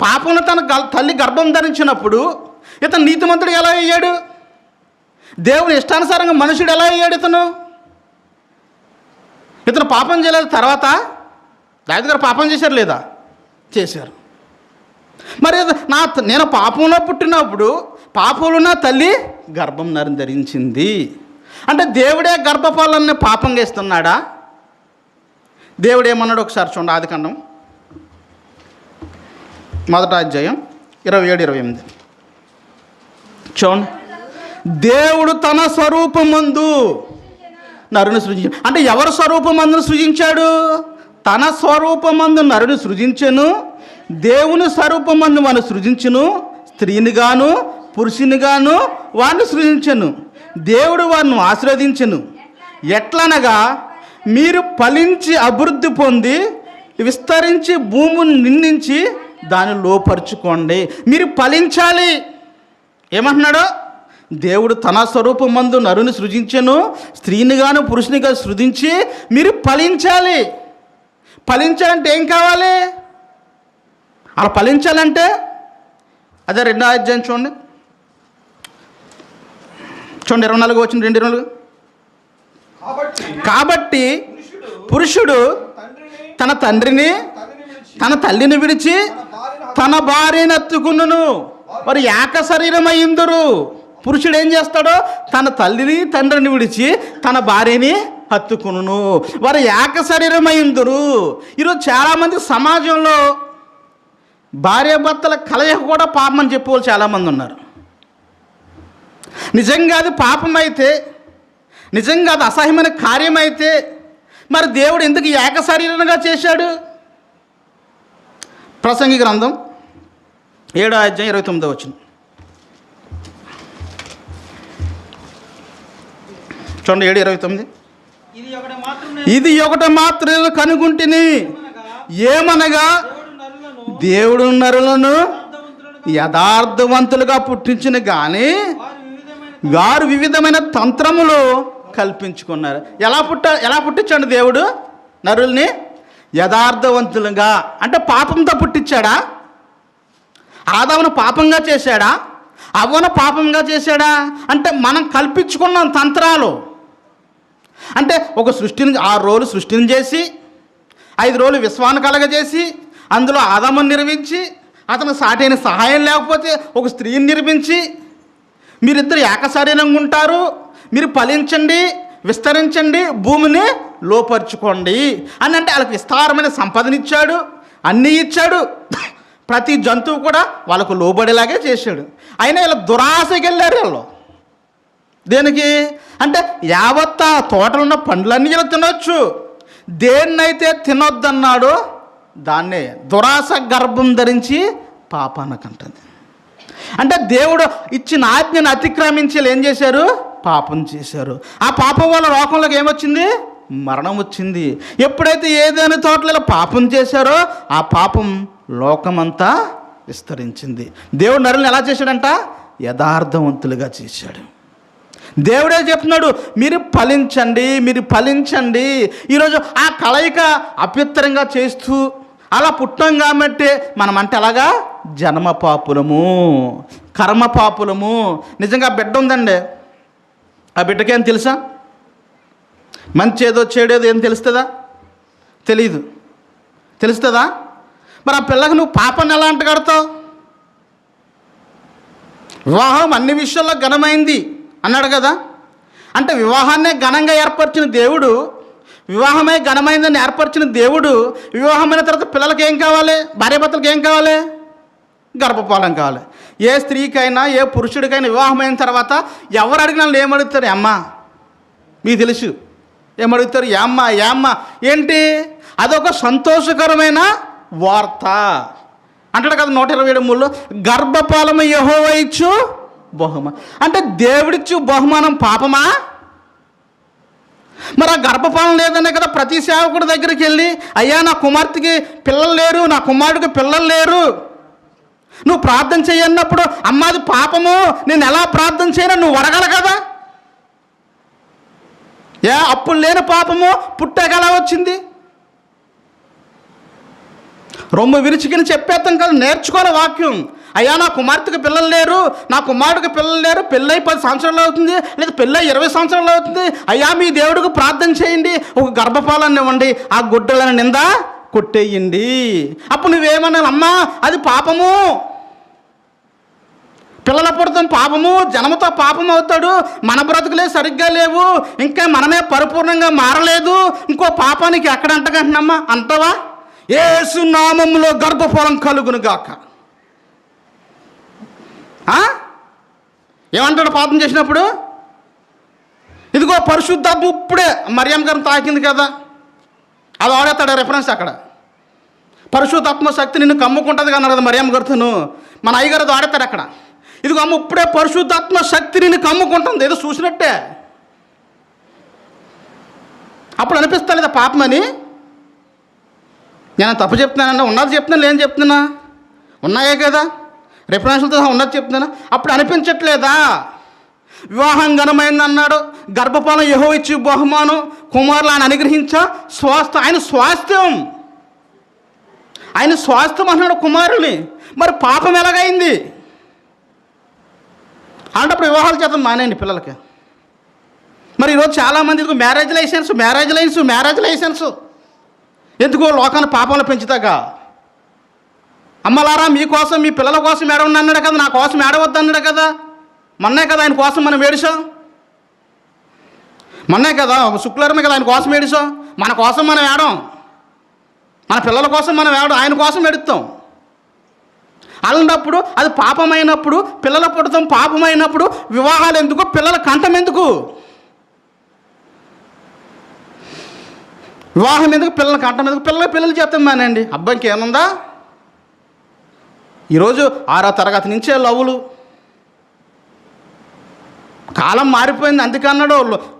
S1: పాపంలో తన తల్లి గర్భం ధరించినప్పుడు ఇతను నీతిమంతుడు ఎలా అయ్యాడు? దేవుని ఇష్టానుసారంగా మనుషుడు ఎలా అయ్యాడు? ఇతను పాపం చేయలేదు. తర్వాత దావీదు గారు పాపం చేశారు లేదా? చేశారు. మరి నేను పాపంలో పుట్టినప్పుడు పాపంలో నా తల్లి గర్భం ధరించింది అంటే దేవుడే గర్భఫలాన్ని పాపంగా ఇస్తున్నాడా? దేవుడు ఏమన్నాడు ఒకసారి చూడండి. ఆదికాండం 1వ అధ్యాయం 27-28 చూడండి. దేవుడు తన స్వరూపమందు నరుని సృజించాడు. అంటే ఎవరి స్వరూపమందును సృజించాడు? తన స్వరూపమందు నరుని సృజించెను. దేవుని స్వరూపమందు వాడిని సృజించును. స్త్రీనిగాను పురుషునిగాను వాడిని సృజించెను. దేవుడు వారిని ఆశీర్వదించెను. ఎట్లనగా మీరు ఫలించి అభివృద్ధి పొంది విస్తరించి భూమిని నిండించి దాన్ని లోపరుచుకోండి. మీరు ఫలించాలి. ఏమంటున్నాడు? దేవుడు తన స్వరూపమందు నరుని సృజించెను. స్త్రీనిగాను పురుషునిగా సృజించి మీరు ఫలించాలి. ఫలించాలంటే ఏం కావాలి? అలా ఫలించాలంటే అదే 2వ అధ్యాయం చూడండి 24 వచ్చిన 2:24. కాబట్టి పురుషుడు తన తండ్రిని తన తల్లిని విడిచి తన భార్యను ఎత్తుకును, వారు ఏక శరీరమైందురు. పురుషుడు ఏం చేస్తాడో తన తల్లిని తండ్రిని విడిచి తన భార్యని హత్తుకును, వారు ఏక శరీరమైందురు. ఈరోజు చాలామంది సమాజంలో భార్యాభర్తల కలయిక కూడా పాపం అని చెప్పేవాళ్ళు చాలామంది ఉన్నారు. నిజంగా అది పాపమైతే, నిజంగా అది అసహ్యమైన కార్యమైతే మరి దేవుడు ఎందుకు ఏక శరీరంగా చేశాడు? ప్రసంగి గ్రంథం 7వ అధ్యాయం 29వ వచనం చూడండి. 7:29. ఇది ఒకటి మాత్రం కనుగొంటిని, ఏమనగా దేవుడు నరులను యథార్థవంతులుగా పుట్టించిన కానీ వారు వివిధమైన తంత్రములు కల్పించుకున్నారు. ఎలా పుట్టించాడు దేవుడు నరుల్ని? యథార్థవంతులుగా. అంటే పాపంతో పుట్టించాడా? ఆదామును పాపంగా చేశాడా? అవ్వను పాపంగా చేశాడా? అంటే మనం కల్పించుకున్నాం తంత్రాలు. అంటే ఒక సృష్టిని 6 రోజులు సృష్టిని చేసి 5 రోజులు విశ్వాన్ని కలగజేసి అందులో ఆదామును నిర్మించి అతను సాటైన సహాయం లేకపోతే ఒక స్త్రీని నిర్మించి మీరిద్దరు ఏకశరీరంగా ఉంటారు, మీరు ఫలించండి, విస్తరించండి, భూమిని లోపరుచుకోండి అని. అంటే వాళ్ళకి విస్తారమైన సంపదనిచ్చాడు, అన్నీ ఇచ్చాడు, ప్రతి జంతువు కూడా వాళ్ళకు లోబడేలాగే చేశాడు. అయినా ఇలా దురాశకి వెళ్ళారు వాళ్ళు. దేనికి అంటే యావత్ ఆ తోటలో ఉన్న పండ్లన్నీ ఇలా తినొచ్చు, దేన్నైతే తినొద్దన్నాడో దాన్నే దురాశ గర్భం ధరించి పాపానకంటుంది. అంటే దేవుడు ఇచ్చిన ఆజ్ఞను అతిక్రమించి ఏం చేశారు? పాపం చేశారు. ఆ పాపం వల్ల లోకంలోకి ఏమొచ్చింది? మరణం వచ్చింది. ఎప్పుడైతే ఏదైనా తోటలలో పాపం చేశారో ఆ పాపం లోకమంతా విస్తరించింది. దేవుడు నరులను ఎలా చేశాడంట? యథార్థవంతులుగా చేశాడు. దేవుడే చెప్తున్నాడు, మీరు ఫలించండి, మీరు ఫలించండి. ఈరోజు ఆ కలయిక అభ్యంతరంగా చేస్తూ అలా పుట్టాం కాబట్టి మనమంటే అలాగా జన్మ పాపులము, కర్మ పాపులము. నిజంగా బిడ్డ ఉందండి, ఆ బిడ్డకేం తెలుసా? మంచి ఏదో చెడేదో ఏం తెలుస్తుందా? తెలీదు. తెలుస్తుందా? మరి ఆ పిల్లకి నువ్వు పాపాన్ని ఎలా అంటగడతావు? వివాహం అన్ని విషయాల్లో ఘనమైంది అన్నాడు కదా. అంటే వివాహాన్నే ఘనంగా ఏర్పరిచిన దేవుడు, వివాహమే ఘనమైందని ఏర్పరిచిన దేవుడు, వివాహమైన తర్వాత పిల్లలకి ఏం కావాలి? భార్యాభర్తలకు ఏం కావాలి? గర్భపాలం కావాలి. ఏ స్త్రీకైనా ఏ పురుషుడికైనా వివాహమైన తర్వాత ఎవరు అడిగినా ఏమడుగుతారు? అమ్మ. మీకు తెలుసు ఏమడుగుతారు? ఏమ్మ ఏంటి? అదొక సంతోషకరమైన వార్త అంటాడు కదా 127:3లో, గర్భపాలము యెహోవా ఇచ్చు బహుమా. అంటే దేవుడిచ్చు బహుమానం పాపమా? మరి ఆ గర్భపాలన లేదనే కదా ప్రతి సేవకుడి దగ్గరికి వెళ్ళి, అయ్యా నా కుమార్తెకి పిల్లలు లేరు, నా కుమారుడికి పిల్లలు లేరు, నువ్వు ప్రార్థన చేయన్నప్పుడు అమ్మాది పాపము, నేను ఎలా ప్రార్థన చేయను నువ్వు అడగల కదా. అప్పుడు లేని పాపము పుట్టాక ఎలా వచ్చింది? రొమ్ము విరుచుకుని చెప్పేస్తాం కదా, నేర్చుకోవాలి వాక్యం. అయ్యా నా కుమార్తెకి పిల్లలు లేరు, నా కుమారుడికి పిల్లలు లేరు, పెళ్ళై 10 సంవత్సరాలు అవుతుంది, లేదా పెళ్ళై 20 సంవత్సరాలు అవుతుంది, అయ్యా మీ దేవుడికి ప్రార్థన చేయండి, ఒక గర్భపాలాన్ని ఇవ్వండి, ఆ గుడ్డలను నింద కొట్టేయండి. అప్పుడు నువ్వేమన్నావు? అమ్మా అది పాపము, పిల్లల పుడతాం పాపము, జన్మతో పాపం అవుతాడు, మన బ్రతుకులే సరిగ్గా లేవు, ఇంకా మనమే పరిపూర్ణంగా మారలేదు, ఇంకో పాపానికి ఎక్కడ అంటగంటున్నామ్మా అంటావా? యేసు నామములో గర్భఫలం కలుగును గాక. ఏమంటాడు పాపం చేసినప్పుడు? ఇదిగో పరిశుద్ధాత్మ ఇప్పుడే మరియమ్మ గారిని తాకింది కదా, అది ఆడేస్తాడు రెఫరెన్స్ అక్కడ. పరిశుద్ధాత్మ శక్తి నిన్ను కమ్ముకుంటుంది అన్నాడు కదా మరియమ్మ గారితోను, మన అయ్యగారు అది ఆడతాడు అక్కడ. ఇదిగో అమ్మ ఇప్పుడే పరిశుద్ధాత్మ శక్తి నిన్ను కమ్ముకుంటుంది, ఏదో చూసినట్టే. అప్పుడు అనిపిస్తా లేదా పాపమని? నేను తప్పు చెప్తున్నానన్నా, ఉన్నది చెప్తున్నాను, ఏం చెప్తున్నా? ఉన్నాయే కదా రెఫరెన్స్లతో ఉన్నది చెప్తున్నాను. అప్పుడు అనిపించట్లేదా? వివాహం ఘనమైంది అన్నాడు, గర్భపాలం యెహోవా ఇచ్చు బహుమానం, కుమారులు ఆయన అనుగ్రహించా స్వాస్థ్యం, ఆయన స్వాస్థ్యం, ఆయన స్వాస్థ్యం అన్నాడు కుమారుని. మరి పాపం ఎలాగైంది అంటే అప్పుడు వివాహాలు చేద్దాం మానేయండి పిల్లలకి. మరి ఈరోజు చాలామంది ఇదిగో మ్యారేజ్ లైసెన్స్ ఎందుకో లోకాన్ని పాపంలో పెంచుతాగా. అమ్మలారా మీకోసం మీ పిల్లల కోసం ఏడవని అన్నాడు కదా, నా కోసం ఏడవద్దు అన్నాడు కదా. మొన్నే కదా ఆయన కోసం మనం ఏడిసాం, మొన్నే కదా శుక్రవారమే కదా ఆయన కోసం ఏడిసాం. మన కోసం మనం ఏడం, మన పిల్లల కోసం మనం ఏడం, ఆయన కోసం ఏడుస్తాం. అలాంటప్పుడు అది పాపమైనప్పుడు, పిల్లల పుట్టడం పాపమైనప్పుడు వివాహాలు ఎందుకు, పిల్లల కంఠం ఎందుకు, వివాహం ఎందుకు, పిల్లల కంఠం ఎందుకు, పిల్లలు చేస్తాం మానండి. అబ్బాయికి ఏముందా, ఈరోజు 6వ తరగతి నుంచే లవ్వులు. కాలం మారిపోయింది, అందుకే అన్నాడు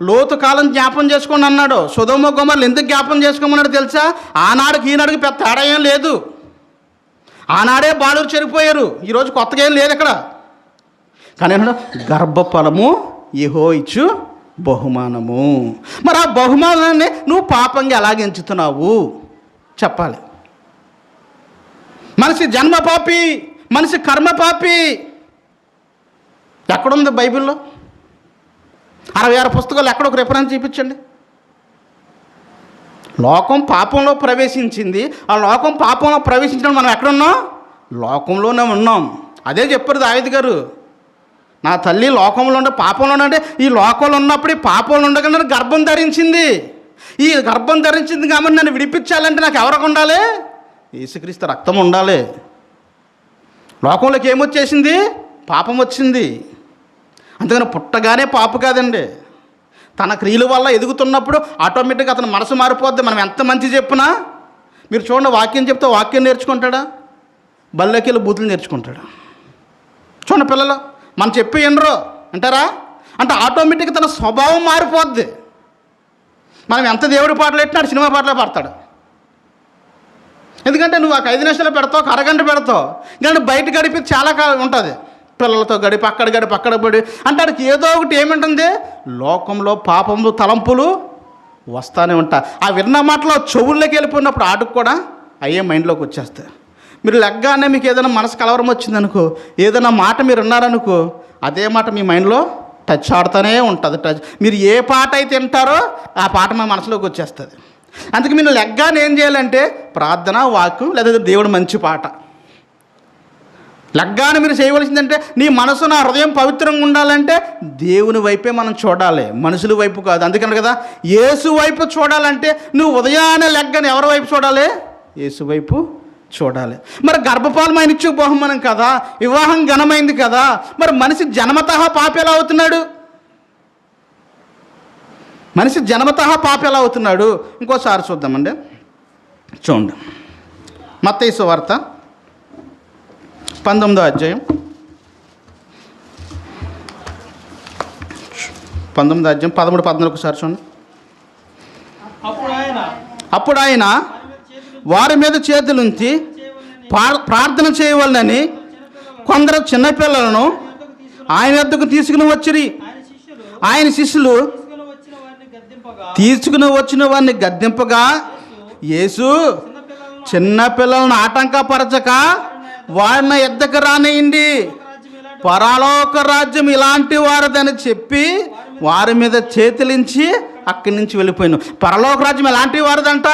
S1: లోతు కాలం జ్ఞాపం చేసుకోండి అన్నాడు. సొదొమ గొమొర్రా ఎందుకు జ్ఞాపం చేసుకోమన్నాడు తెలుసా? ఆనాడుకి ఈనాడుకి పెద్ద తేడా ఏం లేదు. ఆనాడే బాలురు చెరిపోయారు, ఈరోజు కొత్తగా ఏం లేదు ఇక్కడ. కానీ అన్నాడు గర్భఫలము యెహోవా ఇచ్చు బహుమానము. మరి ఆ బహుమానాన్ని నువ్వు పాపంగా ఎలాగ ఎంచుతున్నావు చెప్పాలి. మనిషి జన్మ పాపి, మనిషి కర్మ పాపి. ఎక్కడుంది బైబిల్లో? 66 పుస్తకాలు ఎక్కడ ఒక రిఫరెన్స్ చూపించండి. లోకం పాపంలో ప్రవేశించింది, ఆ లోకం పాపంలో ప్రవేశించడం మనం ఎక్కడున్నాం? లోకంలోనే ఉన్నాం. అదే చెప్పారు దావీదు గారు, నా తల్లి లోకంలో ఉండే పాపంలో ఉండే, ఈ లోకంలో ఉన్నప్పుడు ఈ పాపంలో ఉండగానే గర్భం ధరించింది. ఈ గర్భం ధరించింది కాబట్టి నన్ను విడిపించాలంటే నాకు ఎవరికి ఉండాలి? యేసుక్రీస్తు రక్తం ఉండాలి. లోకంలోకి ఏమొచ్చేసింది? పాపం వచ్చింది. అందుకని పుట్టగానే పాప కాదండి, తన క్రియల వల్ల ఎదుగుతున్నప్పుడు ఆటోమేటిక్గా అతను మనసు మారిపోద్ది. మనం ఎంత మంచి చెప్పినా, మీరు చూడండి, వాక్యం చెప్తే వాక్యం నేర్చుకుంటాడా, బళ్ళకి వెళ్ళి బూతులు నేర్చుకుంటాడా? చూడండి పిల్లలు, మనం చెప్పి ఎనరో అంటారా అంటే ఆటోమేటిక్గా తన స్వభావం మారిపోద్ది. మనం ఎంత దేవుడి పాటలు పెట్టినాడు సినిమా పాటలే పాడతాడు. ఎందుకంటే నువ్వు ఒక 5 నిమిషాలు పెడతావు, ఒక అరగంట పెడతావు, కానీ బయట గడిపి చాలా కాలం ఉంటుంది. పిల్లలతో గడిపి అక్కడ పడి అంటే అక్కడికి ఏదో ఒకటి ఏమింటుంది, లోకంలో పాపములు తలంపులు వస్తూనే ఉంటాయి. ఆ విన్న మాటలో చెవుల్లోకి వెళ్ళిపోయినప్పుడు ఆటకు కూడా అయ్యే మైండ్లోకి వచ్చేస్తాయి. మీరు లెగ్గానే మీకు ఏదైనా మనసు కలవరం వచ్చిందనుకో, ఏదైనా మాట మీరు విన్నారనుకో, అదే మాట మీ మైండ్లో టచ్ ఆడుతూనే ఉంటుంది. మీరు ఏ పాట అయితే వింటారో ఆ పాట మా మనసులోకి వచ్చేస్తుంది. అందుకే మీరు లెగ్గానే ఏం చేయాలంటే ప్రార్థన, వాక్యం, లేదా దేవుడు మంచి పాట. లగ్గాన్ని మీరు చేయవలసిందంటే నీ మనసు, నా హృదయం పవిత్రంగా ఉండాలంటే దేవుని వైపే మనం చూడాలి, మనుషుల వైపు కాదు. అందుకని కదా యేసు వైపు చూడాలంటే నువ్వు ఉదయాన్నే లెగ్గని ఎవరి వైపు చూడాలి? యేసు వైపు చూడాలి. మరి గర్భఫలం ఆయన ఇచ్చే బహుమానం కదా, వివాహం ఘనమైంది కదా, మరి మనిషి జన్మతః పాపి ఎలా అవుతున్నాడు? మనిషి జన్మతః పాపి ఎలా అవుతున్నాడు? ఇంకోసారి చూద్దామండి. చూడండి, మత్తయి సువార్త 19వ అధ్యాయం 13, 14 ఒకసారి చూడండి. అప్పుడు ఆయన వారి మీద చేతులుంచి ప్రార్థన చేయవలనని కొందరు చిన్నపిల్లలను ఆయన వద్దకు తీసుకుని వచ్చిరి. ఆయన శిష్యులు తీసుకుని వచ్చిన వారిని గద్దింపగా యేసు చిన్నపిల్లలను ఆటంకపరచక వారిని ఎద్దకు రానియండి, పరలోక రాజ్యం ఇలాంటి వారిదని చెప్పి వారి మీద చేతులించి అక్కడి నుంచి వెళ్ళిపోయాను. పరలోక రాజ్యం ఎలాంటి వారిదంట?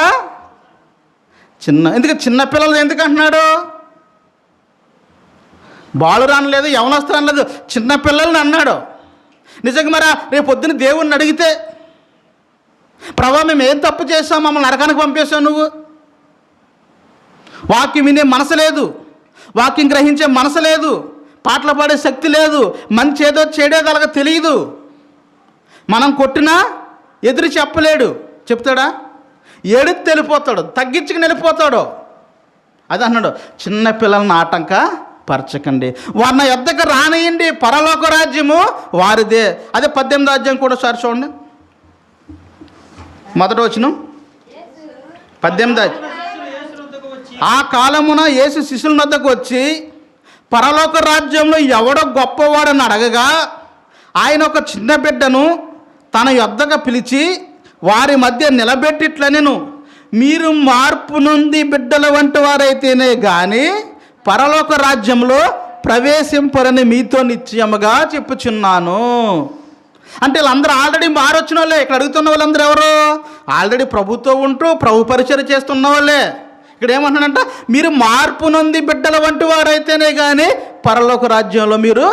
S1: ఎందుకు చిన్నపిల్లలు ఎందుకు అంటున్నాడు? బాలురు అనలేదు, యవనస్తులు అనలేదు, చిన్నపిల్లల్ని అన్నాడు. నిజంగా మరి రేపు పొద్దున దేవుణ్ణి అడిగితే, ప్రభా మేము ఏం తప్పు చేస్తాం, మమ్మల్ని నరకానికి పంపేశావు నువ్వు, వాక్యం వినే మనసు లేదు, వాక్యం గ్రహించే మనసు లేదు, పాటలు పాడే శక్తి లేదు, మంచి ఏదో చెడేదో అలాగ తెలియదు, మనం కొట్టినా ఎదురు చెప్పలేడు, చెప్తాడా? ఏడుతూ వెళ్ళిపోతాడు, తగ్గించుకుని వెళ్ళిపోతాడు. అది అన్నాడు, చిన్నపిల్లలను ఆటంక పరచకండి, వారిని యొద్దకు రానియండి, పరలోక రాజ్యము వారిదే. అదే 18వ అధ్యాయం కూడా సారి చూడండి, మొదటి వచనం 18. ఆ కాలమున యేసు శిష్యుల వద్దకు వచ్చి పరలోక రాజ్యంలో ఎవడో గొప్పవాడని అడగగా ఆయన ఒక చిన్న బిడ్డను తన యొద్దకు పిలిచి వారి మధ్య నిలబెట్టిట్లనెను, మీరు మార్పు నొంది బిడ్డల వంటి వారైతేనే కానీ పరలోక రాజ్యంలో ప్రవేశింపరని మీతో నిశ్చయముగా చెప్పుచున్నాను. అంటే వీళ్ళందరూ ఆల్రెడీ మారొచ్చిన వాళ్ళే. ఇక్కడ అడుగుతున్న వాళ్ళందరూ ఎవరు? ఆల్రెడీ ప్రభుతో ఉంటూ ప్రభు పరిచయం చేస్తున్న వాళ్ళే. ఇక్కడ ఏమంటున్నాడంట, మీరు మార్పు నొంది బిడ్డల వంటి వారైతేనే కానీ పరలోక రాజ్యంలో మీరు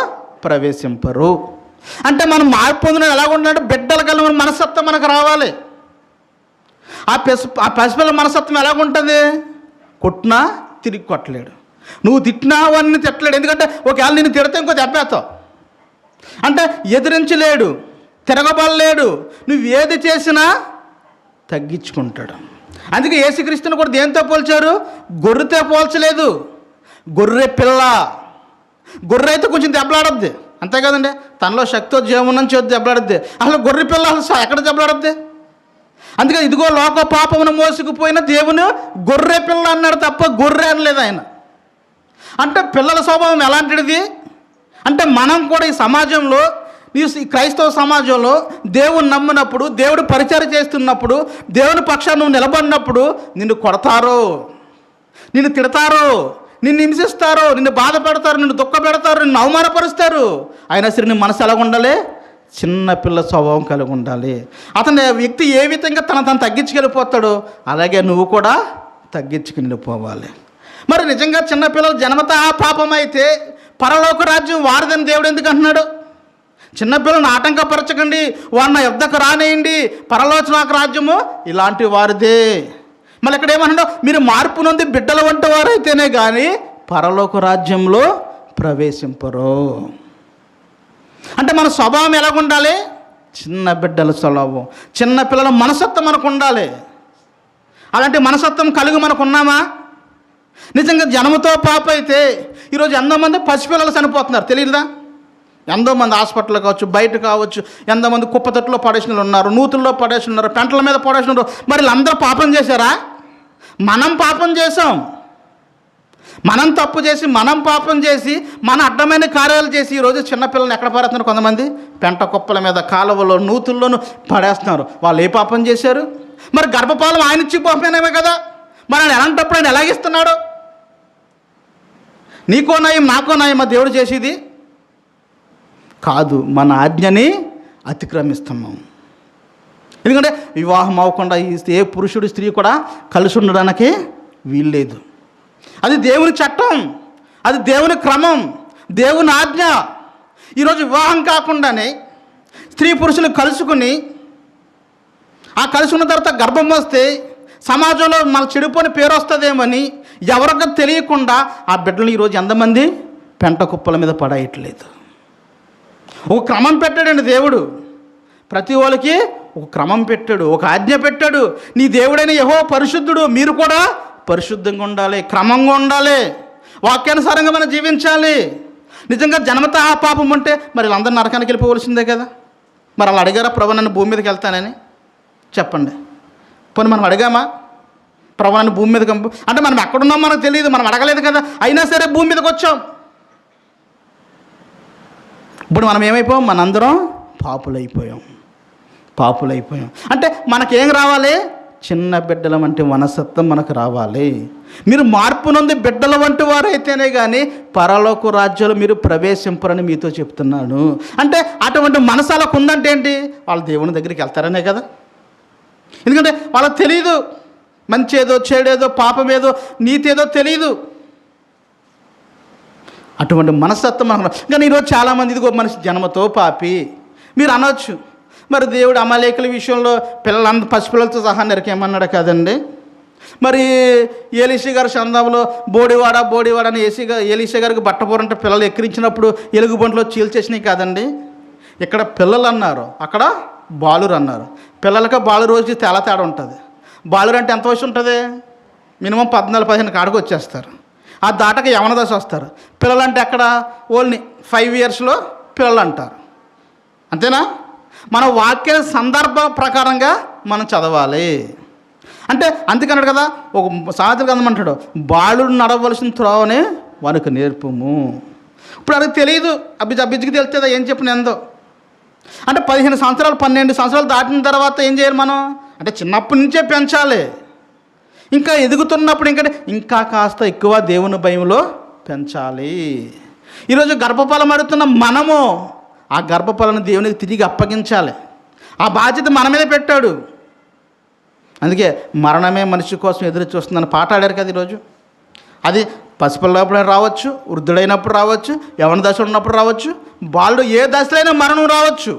S1: ప్రవేశింపరు. అంటే మనం మార్పు పొందిన ఎలా ఉండాలంటే బిడ్డల కలిగిన మనస్తత్వం మనకు రావాలి. ఆ పసిపిల్ల మనస్తత్వం ఎలాగుంటుంది? కొట్టినా తిరిగి కొట్టలేడు, నువ్వు తిట్టినా వాడిని తిట్టలేడు. ఎందుకంటే ఒకవేళ నేను తిడితే ఇంకో దెబ్బేస్తావు. అంటే ఎదిరించలేడు, తిరగబడలేడు, నువ్వు ఏది చేసినా తగ్గించుకుంటాడు. అందుకే యేసుక్రీస్తుని కూడా దేంతో పోల్చారు? గొర్రెతో పోల్చలేదు. గొర్రె పిల్ల. గొర్రె అయితే కొంచెం దెబ్బలాడద్ది, అంతే కదండి. తనలో శక్తితో జీవం నుంచి దెబ్బలాడద్ది. అసలు గొర్రె పిల్ల అసలు ఎక్కడ దెబ్బలాడద్ది? అందుకే ఇదిగో లోక పాపమును మోసుకుపోయిన దేవుని గొర్రె పిల్ల అన్నాడు తప్ప గొర్రె అనలేదు ఆయన. అంటే పిల్లల స్వభావం ఎలాంటిది అంటే, మనం కూడా ఈ సమాజంలో, ఈ క్రైస్తవ సమాజంలో దేవుని నమ్మినప్పుడు, దేవుడు పరిచయం చేస్తున్నప్పుడు, దేవుని పక్షాన్ని నువ్వు నిలబడినప్పుడు నిన్ను కొడతారు, నిన్ను తిడతారు, నిన్ను హింసిస్తారు, నిన్ను బాధ పెడతారు, నిన్ను దుఃఖ పెడతారు, నిన్ను అవమానపరుస్తారు. అయినా సరే నీ మనసు ఎలా ఉండాలి? చిన్న పిల్ల స్వభావం కలిగి ఉండాలి. అతని వ్యక్తి ఏ విధంగా తను తగ్గించుకెళ్ళిపోతాడో అలాగే నువ్వు కూడా తగ్గించుకెళ్ళిపోవాలి. మరి నిజంగా చిన్నపిల్లలు జన్మతా పాపం అయితే పరలోక రాజ్యం వారిదని దేవుడు ఎందుకు అంటున్నాడు? చిన్నపిల్లలను ఆటంకపరచకండి, వారిని యుద్ధకు రానేయండి, పరలోక రాజ్యము ఇలాంటి వారిదే. మళ్ళీ ఇక్కడ ఏమంటున్నాడు? మీరు మార్పు నొంది బిడ్డల వంటి వారైతేనే కానీ పరలోక రాజ్యంలో ప్రవేశింపరు. అంటే మన స్వభావం ఎలాగుండాలి? చిన్న బిడ్డల స్వభావం, చిన్న పిల్లల మనసత్వం మనకు ఉండాలి. అలాంటి మనసత్వం కలిగి మనకు ఉన్నామా? నిజంగా జన్మతో పాప అయితే ఈరోజు ఎంతోమంది పసిపిల్లలు చనిపోతున్నారు, తెలియదా? ఎంతోమంది హాస్పిటల్ కావచ్చు, బయట కావచ్చు, ఎంతోమంది కుప్పతొట్టులో పడేసిన ఉన్నారు, నూతుల్లో పడేసి ఉన్నారు, పెంటల మీద పడేసి ఉన్నారు. మరి వీళ్ళందరూ పాపం చేశారా? మనం పాపం చేసాం. మనం తప్పు చేసి, మనం పాపం చేసి, మన అడ్డమైన కార్యాలు చేసి ఈరోజు చిన్నపిల్లల్ని ఎక్కడ పడేస్తున్నారు? కొంతమంది పెంట కుప్పల మీద, కాలువలో, నూతుల్లోనూ పడేస్తున్నారు. వాళ్ళు ఏ పాపం చేశారు? మరి గర్భపాలం ఆయన ఇచ్చి పాపమేనేమే కదా. మరి ఆయన ఎలాంటప్పుడు ఆయన ఎలాగిస్తున్నాడు? నీకో నయం నాకో నయం మా దేవుడు చేసేది కాదు, మన ఆజ్ఞని అతిక్రమిస్తున్నాం. ఎందుకంటే వివాహం అవ్వకుండా ఏ పురుషుడు స్త్రీ కూడా కలిసి ఉండడానికి వీల్లేదు. అది దేవుని చట్టం, అది దేవుని క్రమం, దేవుని ఆజ్ఞ. ఈరోజు వివాహం కాకుండానే స్త్రీ పురుషులు కలుసుకుని ఆ కలుసుకున్న తర్వాత గర్భం వస్తే సమాజంలో మన చెడిపోని పేరు వస్తుందేమని ఎవరికి తెలియకుండా ఆ బిడ్డలు ఈరోజు ఎంతమంది పెంట కుప్పల మీద పడేయట్లేదు. ఒక క్రమం పెట్టాడండి దేవుడు. ప్రతి వాళ్ళకి ఒక క్రమం పెట్టాడు, ఒక ఆజ్ఞ పెట్టాడు. నీ దేవుడైన యెహోవా పరిశుద్ధుడు, మీరు కూడా పరిశుద్ధంగా ఉండాలి, క్రమంగా ఉండాలి, వాక్యానుసారంగా మనం జీవించాలి. నిజంగా జన్మత ఆ పాపం ఉంటే మరి వీళ్ళందరూ నరకానికి వెళ్ళిపోవలసిందే కదా. మరి అలా అడిగారా ప్రభు నన్ను భూమి మీదకి వెళ్తానని? చెప్పండి. పోనీ మనం అడిగామా ప్రభు నన్ను భూమి మీదకి అంటే మనం ఎక్కడున్నాం మనకు తెలియదు, మనం అడగలేదు కదా. అయినా సరే భూమి మీదకి వచ్చాం. ఇప్పుడు మనం ఏమైపోయాం? మనందరం పాపులైపోయాం. అంటే మనకేం రావాలి? చిన్న బిడ్డల వంటి మనసత్వం మనకు రావాలి. మీరు మార్పు నొంది బిడ్డల వంటి వారు అయితేనే కానీ పరలోక రాజ్యాలు మీరు ప్రవేశింపరని మీతో చెప్తున్నాను. అంటే అటువంటి మనసు వాళ్ళకు ఉందంటే ఏంటి? వాళ్ళు దేవుని దగ్గరికి వెళ్తారనే కదా. ఎందుకంటే వాళ్ళకి తెలియదు మంచి ఏదో, చెడేదో, పాపం ఏదో, నీతి ఏదో తెలియదు. అటువంటి మనస్తత్వం మనకు. కానీ ఈరోజు చాలామంది ఇదిగో మనిషి జన్మతో పాపి మీరు అనవచ్చు. మరి దేవుడు అమాలేకుల విషయంలో పసిపిల్లలతో సహా నరికేమన్నాడు కదండి. మరి ఏలీషా గారి సందర్భంలో బోడివాడ అని ఏలీషా గారికి బట్టపోరంటే పిల్లలు ఎక్కిరించినప్పుడు ఎలుగుబంట్లో చీల్చేసినాయి కదండి. ఇక్కడ పిల్లలు అన్నారు, అక్కడ బాలురు అన్నారు. పిల్లలకి బాలు రోజు తేడా ఉంటుంది. బాలురు అంటే ఎంత వయసు ఉంటుంది? మినిమం 14-15 కాడికి వచ్చేస్తారు. ఆ దాటక యవన దశ వస్తారు. పిల్లలంటే అక్కడ ఓన్లీ 5 ఇయర్స్లో పిల్లలు అంటారు. అంతేనా? మన వాక్య సందర్భ ప్రకారంగా మనం చదవాలి. అంటే అందుకన్నాడు కదా, ఒక సామెతలు కదమంటాడు, బాలుడు నడవలసిన త్రోవనే వానికి నేర్పము. ఇప్పుడు అది తెలియదు, అబ్బిజ్జికి తెలుస్తుందా ఏం చెప్పిన ఎందో. అంటే 15 సంవత్సరాలు 12 సంవత్సరాలు దాటిన తర్వాత ఏం చేయాలి మనం? అంటే చిన్నప్పటి నుంచే పెంచాలి. ఇంకా ఎదుగుతున్నప్పుడు ఇంకా కాస్త ఎక్కువ దేవుని భయంలో పెంచాలి. ఈరోజు గర్భఫలం అడుగుతున్న మనము ఆ గర్భఫలాన్ని దేవునికి తిరిగి అప్పగించాలి. ఆ బాధ్యత మన మీద పెట్టాడు. అందుకే మరణమే మనిషి కోసం ఎదురు చూస్తుందని పాట ఆడారు కదా ఈరోజు. అది పసిపిల్లప్పుడు రావచ్చు, వృద్ధుడైనప్పుడు రావచ్చు, యవన దశ ఉన్నప్పుడు రావచ్చు, బాలుడు ఏ దశలైనా మరణం రావచ్చు.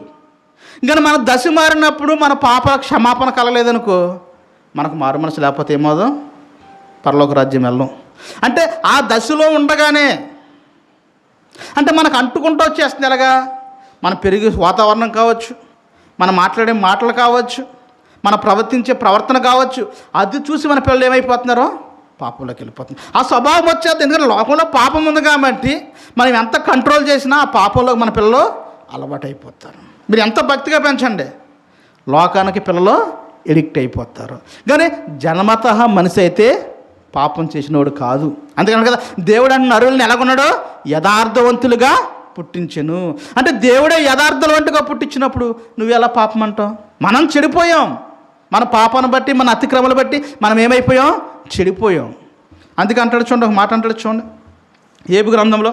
S1: ఇంకా మన దశ మారినప్పుడు మన పాప క్షమాపణ కలగలేదనుకో, మనకు మారు మనసు లేకపోతే ఏమోదో పరలోక రాజ్యం వెళ్ళం. అంటే ఆ దశలో ఉండగానే అంటే మనకు అంటుకుంటూ వచ్చేస్తుంది. ఎలాగా మన పెరిగే వాతావరణం కావచ్చు, మనం మాట్లాడే మాటలు కావచ్చు, మన ప్రవర్తించే ప్రవర్తన కావచ్చు, అది చూసి మన పిల్లలు ఏమైపోతున్నారో పాపంలోకి వెళ్ళిపోతుంది. ఆ స్వభావం వచ్చేది. ఎందుకంటే లోకంలో పాపం ఉంది కాబట్టి మనం ఎంత కంట్రోల్ చేసినా ఆ పాపంలో మన పిల్లలు అలవాటు అయిపోతారు. మీరు ఎంత భక్తిగా పెంచండి, లోకానికి పిల్లలు ఎడిక్ట్ అయిపోతారు. కానీ జన్మతః మనిషి అయితే పాపం చేసినవాడు కాదు. అందుకని కదా దేవుడు అన్న నరుల్ని ఎలాగున్నాడో యథార్థవంతులుగా పుట్టించెను. అంటే దేవుడే యథార్థవంతులుగా పుట్టించినప్పుడు నువ్వు ఎలా పాపం అంటావు? మనం చెడిపోయాం. మన పాపాన్ని బట్టి, మన అతిక్రమలు బట్టి మనం ఏమైపోయాం? చెడిపోయాం. అందుకే అంటాడు చూడండి, ఒక మాట అంటాడు చూడండి, ఏబు గ్రంథంలో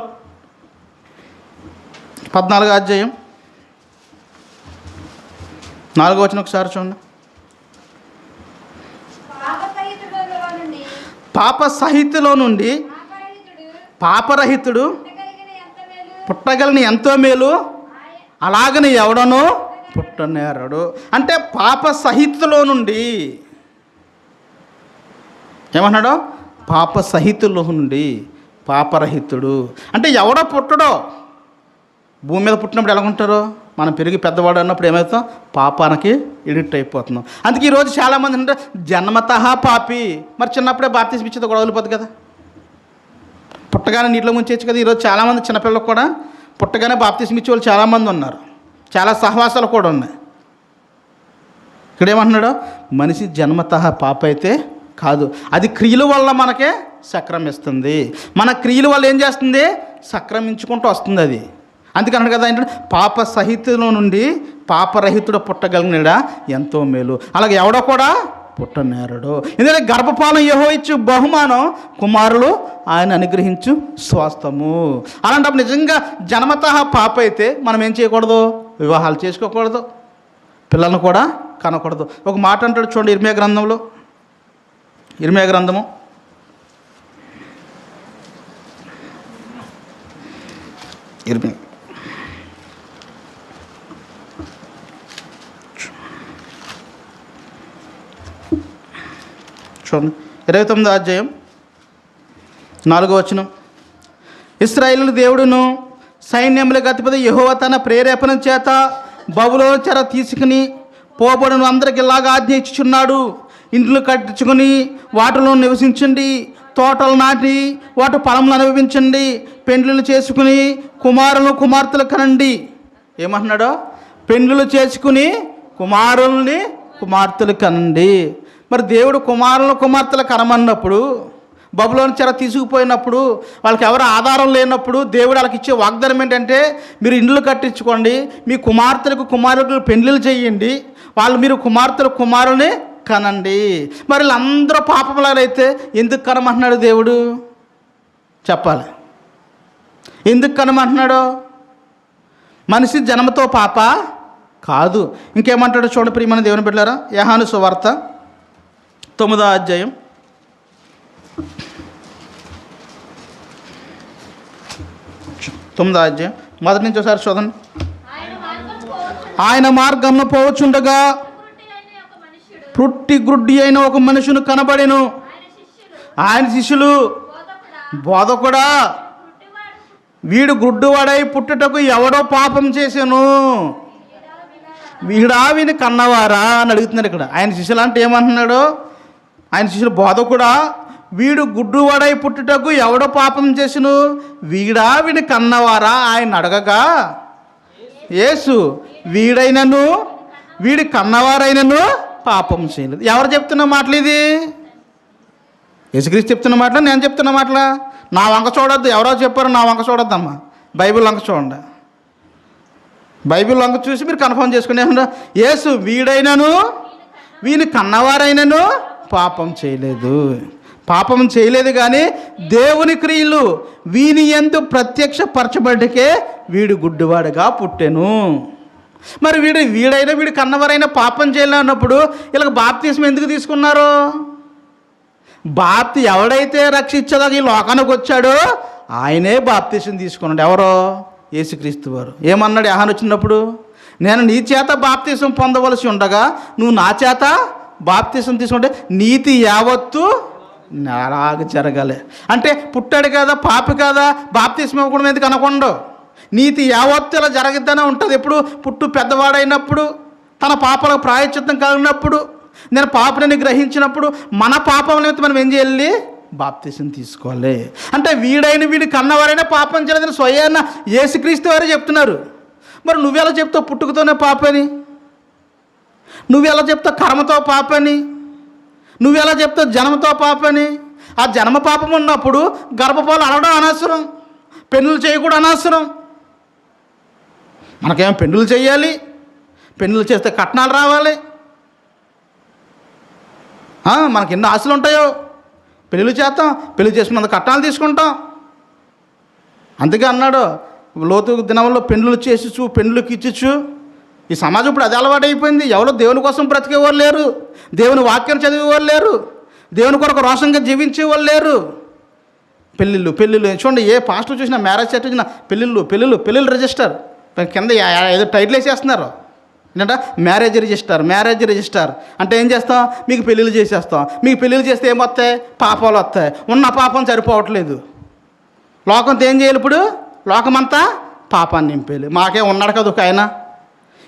S1: 14వ అధ్యాయం 4వ వచనం ఒకసారి చూడండి. పాప సహితులో నుండి పాపరహితుడు పుట్టగలని ఎంతో మేలు, అలాగని ఎవడనో పుట్టనేరడు. అంటే పాప సహితులో నుండి ఏమన్నాడో, పాప సహితులో నుండి పాపరహితుడు. అంటే ఎవడో పుట్టడో, భూమి మీద పుట్టినప్పుడు ఎలా ఉంటారో, మనం పెరిగి పెద్దవాడు అన్నప్పుడు ఏమవుతాం? పాపానికి ఎడిక్ట్ అయిపోతున్నాం. అందుకే ఈరోజు చాలామంది అంటే జన్మతః పాపి. మరి చిన్నప్పుడే బాప్తిస్మం ఇచ్చేది కూడా వదిలిపోతుంది కదా, పుట్టగానే నీటిలో ముంచేయచ్చు కదా. ఈరోజు చాలామంది చిన్నపిల్లలకు కూడా పుట్టగానే బాప్తిస్మం ఇచ్చే వాళ్ళు చాలామంది ఉన్నారు. చాలా సహవాసాలు కూడా ఉన్నాయి. ఇక్కడ ఏమంటున్నాడు? మనిషి జన్మతః పాప అయితే కాదు, అది క్రియల వల్ల మనకే సక్రమిస్తుంది. మన క్రియల వల్ల ఏం చేస్తుంది? సక్రమించుకుంటూ వస్తుంది అది. అందుకన్నాడు కదా ఏంటంటే పాప సహితులో నుండి పాపరహితుడు పుట్టగలిగినడా ఎంతో మేలు, అలాగే ఎవడో కూడా పుట్టనేరడు. ఎందుకంటే గర్భఫలం యెహోవా ఇచ్చు బహుమానం, కుమారులు ఆయన అనుగ్రహించు స్వాస్థము. అలాంటప్పుడు నిజంగా జన్మతః పాప అయితే మనం ఏం చేయకూడదు? వివాహాలు చేసుకోకూడదు, పిల్లలను కూడా కనకూడదు. ఒక మాట అంటాడు చూడండి, ఇర్మియా గ్రంథంలో, ఇర్మియా గ్రంథము 29వ అధ్యాయం 4వ వచనం. ఇశ్రాయేలు దేవుడును సైన్యములకు అధిపతి యెహోవా తన ప్రేరేపణ చేత బబులోను చెర తీసుకుని పోబడును అందరికి ఇలాగా ఆజ్ఞ ఇచ్చుచున్నాడు, ఇండ్లు కట్టించుకొని వాటిలో నివసించండి, తోటలు నాటి వాటి ఫలములు అనుభవించండి, పెండ్లు చేసుకుని కుమారులను కుమార్తెలు కనండి. ఏమంటున్నాడో? పెండ్లు చేసుకుని కుమారుల్ని కుమార్తెలు కనండి. మరి దేవుడు కుమారులను కుమార్తెలు కనమన్నప్పుడు, బబులోను చెర తీసుకుపోయినప్పుడు, వాళ్ళకి ఎవరు ఆధారం లేనప్పుడు దేవుడు వాళ్ళకి ఇచ్చే వాగ్దానం ఏంటంటే మీరు ఇండ్లు కట్టించుకోండి, మీ కుమార్తెలకు కుమారులకు పెండ్లు చేయండి, మీరు కుమార్తెలు కుమారుని కనండి. మరి వీళ్ళందరూ పాపములైతే ఎందుకు కనమంటున్నాడు దేవుడు? చెప్పాలి, ఎందుకు కనమంటున్నాడు? మనిషి జన్మతో పాప కాదు. ఇంకేమంటాడు చూడండి ప్రియమైన దేవుని బిడ్డలారా, యోహాను సువార్త 9వ అధ్యాయం 9వ అధ్యాయం మొదటి నుంచి ఒకసారి చూడండి. ఆయన మార్గంలో పోవచ్చుండగా పుట్టి గుడ్డి అయిన ఒక మనుషును కనబడెను. ఆయన శిష్యులు, బోధకుడా, వీడు గుడ్డివాడై పుట్టుటకు ఎవడో పాపం చేశాను, వీడా వీని కన్నవారా అని అడుగుతున్నాడు ఇక్కడ. ఆయన శిష్యులు అంటే ఏమంటున్నాడు? ఆయన శిష్యులు, బోధకుడా, వీడు గుడ్డివాడై పుట్టుటకు ఎవడో పాపం చేశాను, వీడా వీని కన్నవారా ఆయన అడగగా, యేసు వీడైనను వీడి కన్నవారైనను పాపం చేయలేదు. ఎవరు చెప్తున్న మాటలు ఇది? యేసుక్రీస్తు చెప్తున్న మాటలా, నేను చెప్తున్న మాటలా? నా వంక చూడొద్దు, ఎవరో చెప్పారు నా వంక చూడొద్దమ్మా, బైబిల్ వంక చూడండి. బైబిల్ వంక చూసి మీరు కన్ఫర్మ్ చేసుకునే, యేసు వీడైనను వీని కన్నవారైనను పాపం చేయలేదు. పాపం చేయలేదు కానీ దేవుని క్రియలు వీని యందు ప్రత్యక్షపరచబడికే వీడు గుడ్డివాడుగా పుట్టెను. మరి వీడు కన్నవారైనా పాపం చేయలేనప్పుడు వీళ్ళకి బాప్తిస్మం ఎందుకు తీసుకున్నారు? ఎవడైతే రక్షించదాక ఈ లోకానికి వచ్చాడో ఆయనే బాప్తిస్మం తీసుకున్నాడు. ఎవరో? యేసుక్రీస్తు వారు. ఏమన్నాడు యోహాను వచ్చినప్పుడు? నేను నీ చేత బాప్తిస్మం పొందవలసి ఉండగా నువ్వు నా చేత బాప్తిస్మం తీసుకుంటే నీతి యావత్తు అలాగ జరగాలి. అంటే పుట్టాడు కదా, పాపి కదా, బాప్తిస్మం ఇవ్వకూడదు ఎందుకు అనకుండా నీతి యావత్తు ఇలా జరగద్దనే ఉంటుంది. ఎప్పుడు పెద్దవాడైనప్పుడు, తన పాపాలకు ప్రాయశ్చిత్తం కలిగినప్పుడు, నేను పాపని గ్రహించినప్పుడు మన పాపం నిమిత్తం మనం ఏం చేయాలి? బాప్తిస్మం తీసుకోవాలి. అంటే వీడి కన్నవారైనా పాపం చేయలేదని స్వయాన్న యేసుక్రీస్తు వారే చెప్తున్నారు. మరి నువ్వెలా చెప్తావు పుట్టుకతోనే పాపని? నువ్వెలా చెప్తావు కర్మతో పాపని? నువ్వెలా చెప్తావు జన్మతో పాపని? ఆ జన్మ పాపం ఉన్నప్పుడు గర్భపాలు అనడం అనవసరం, పెళ్ళిళ్ళు చేయకూడదు అనవసరం. మనకేమో పెళ్ళిళ్ళు చేయాలి, పెళ్ళిళ్ళు చేస్తే కట్నాలు రావాలి, మనకి ఎన్ని ఆశలు ఉంటాయో. పెళ్ళిళ్ళు చేస్తాం, పెళ్ళి చేసుకున్నంత కట్నాలు తీసుకుంటాం. అందుకే అన్నాడు లోతు దినంలో పెళ్ళిళ్ళు చేసిచ్చు, పెళ్ళిళ్ళకి ఇచ్చిచ్చు. ఈ సమాజం ఇప్పుడు అది అలవాటైపోయింది. ఎవరో దేవుని కోసం బ్రతికేవారు లేరు, దేవుని వాక్యం చదివేవారు లేరు, దేవుని కొరకు రోషంగా జీవించేవాళ్ళు లేరు. పెళ్ళిళ్ళు చూడండి, ఏ పాస్టర్ చూసినా, మ్యారేజ్ సెట్ చూసినా పెళ్ళిళ్ళు రిజిస్టర్ కింద ఏదో టైటిల్ వేసేస్తున్నారు. ఏంటంటే మ్యారేజ్ రిజిస్టర్ అంటే ఏం చేస్తాం? మీకు పెళ్ళిళ్ళు చేసేస్తాం. మీకు పెళ్ళిళ్ళు చేస్తే ఏమొస్తాయి? పాపాలు వస్తాయి. ఉన్న పాపం సరిపోవట్లేదు. లోకంతో ఏం చేయాలి? ఇప్పుడు లోకమంతా పాపాన్ని నింపేయాలి. మాకే ఉన్నాడు కదా ఒక ఆయన,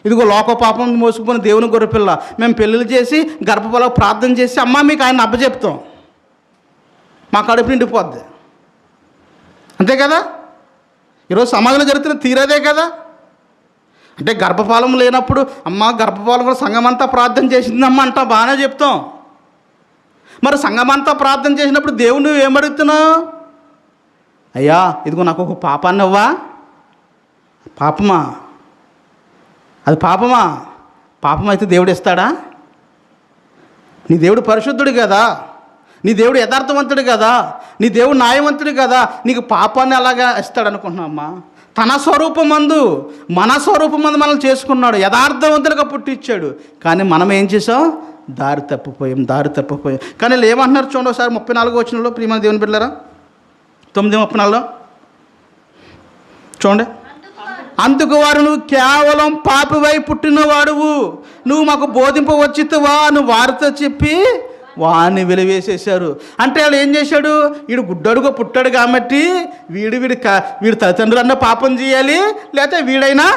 S1: ఇదిగో లోక పాపం మోసుకుని దేవుని గొర్రెపిల్ల, మేము పెళ్ళిళ్ళు చేసి గర్భఫలం ప్రార్థన చేసి అమ్మ మీకు ఆయన అప్పచెప్తాం, మా కడుపు నిండిపోద్ది. అంతే కదా? ఈరోజు సమాజంలో జరుగుతున్న తీరదే కదా. అంటే గర్భఫలం లేనప్పుడు అమ్మ గర్భఫలం కూడా సంఘమంతా ప్రార్థన చేసిందమ్మ అంట బాగానే చెప్తాం. మరి సంఘమంతా ప్రార్థన చేసినప్పుడు దేవుని నువ్వు ఏమడుగుతున్నావు? అయ్యా ఇదిగో నాకు ఒక పాపాన్ని ఇవ్వా. పాపమా? అది పాపమా? పాపం అయితే దేవుడు ఇస్తాడా? నీ దేవుడు పరిశుద్ధుడు కదా, నీ దేవుడు యథార్థవంతుడు కదా, నీ దేవుడు న్యాయవంతుడు కదా, నీకు పాపాన్ని అలాగా ఇస్తాడనుకుంటున్నామ్మా? తన స్వరూపమందు మన స్వరూపమందు మనల్ని చేసుకున్నాడు, యథార్థవంతులుగా పుట్టించాడు. కానీ మనం ఏం చేసాం? దారి తప్పిపోయాం. కానీ వీళ్ళు ఏమంటున్నారు చూడండి ఒకసారి 34 వచనంలో, ప్రియమైన దేవుని బిడ్డలారా, 9:34 చూడండి. అందుకు వారు నువ్వు కేవలం పాపివై పుట్టినవాడువు, నువ్వు మాకు బోధింపవచ్చితువా అని వారితో చెప్పి వాడిని వెలివేసేశారు. అంటే వాళ్ళు ఏం చేశాడు? వీడు గుడ్డడుగా పుట్టాడు కాబట్టి వీడి తల్లిదండ్రులు అన్న పాపం చేయాలి, లేకపోతే వీడైనా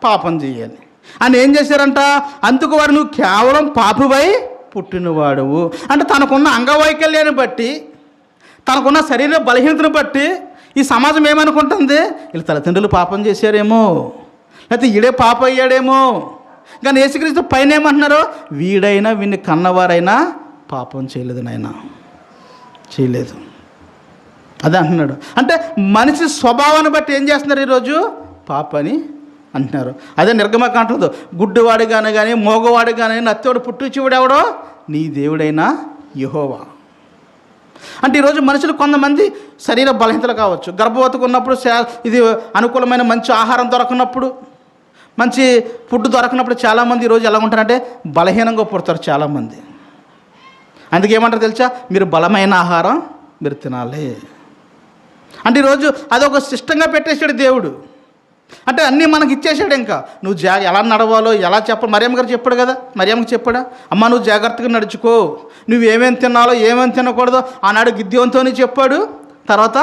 S1: పాపం చేయాలి అని ఏం చేశారంట? అందుకు వారు నువ్వు కేవలం పాపివై పుట్టినవాడువు అంటే తనకున్న అంగవైకల్యాన్ని బట్టి, తనకున్న శరీర బలహీనతను బట్టి ఈ సమాజం ఏమనుకుంటుంది? వీళ్ళ తల్లిదండ్రులు పాపం చేశారేమో, లేకపోతే ఈడే పాప అయ్యాడేమో. కానీ యేసుక్రీస్తు పైన ఏమంటున్నారు? వీడైనా వీడిని కన్నవారైనా పాపం చేయలేదు నాయన, చేయలేదు. అదే అంటున్నాడు. అంటే మనిషి స్వభావాన్ని బట్టి ఏం చేస్తున్నారు ఈరోజు? పాపని అంటున్నారు. అదే నిర్గమకాండంలో గుడ్డివాడు కానీ మోగవాడు కానీ నత్తోడు పుట్టించేవాడు ఎవడో? నీ దేవుడైనా యెహోవా. అంటే ఈరోజు మనుషులు కొంతమంది శరీర బలహీనతలు కావచ్చు, గర్భవతిగా ఉన్నప్పుడు ఇది అనుకూలమైన మంచి ఆహారం దొరకనప్పుడు, మంచి ఫుడ్ దొరకనప్పుడు చాలామంది ఈరోజు ఎలా ఉంటారంటే బలహీనంగా పుడతారు చాలామంది. అందుకే ఏమంటారు తెలుసా? మీరు బలమైన ఆహారం మీరు తినాలి అంటే ఈరోజు అదొక సిస్టంగా పెట్టేశాడు దేవుడు. అంటే అన్నీ మనకి ఇచ్చేసాడు. ఇంకా నువ్వు ఎలా నడవాలో ఎలా చెప్పాలి? మరియమ్మ గారు చెప్పాడు కదా, మరియమ్మకి చెప్పాడా? అమ్మ నువ్వు జాగ్రత్తగా నడుచుకో, నువ్వు ఏమేమి తినాలో ఏమేమి తినకూడదో ఆనాడు గిద్యోనుతోనే చెప్పాడు, తర్వాత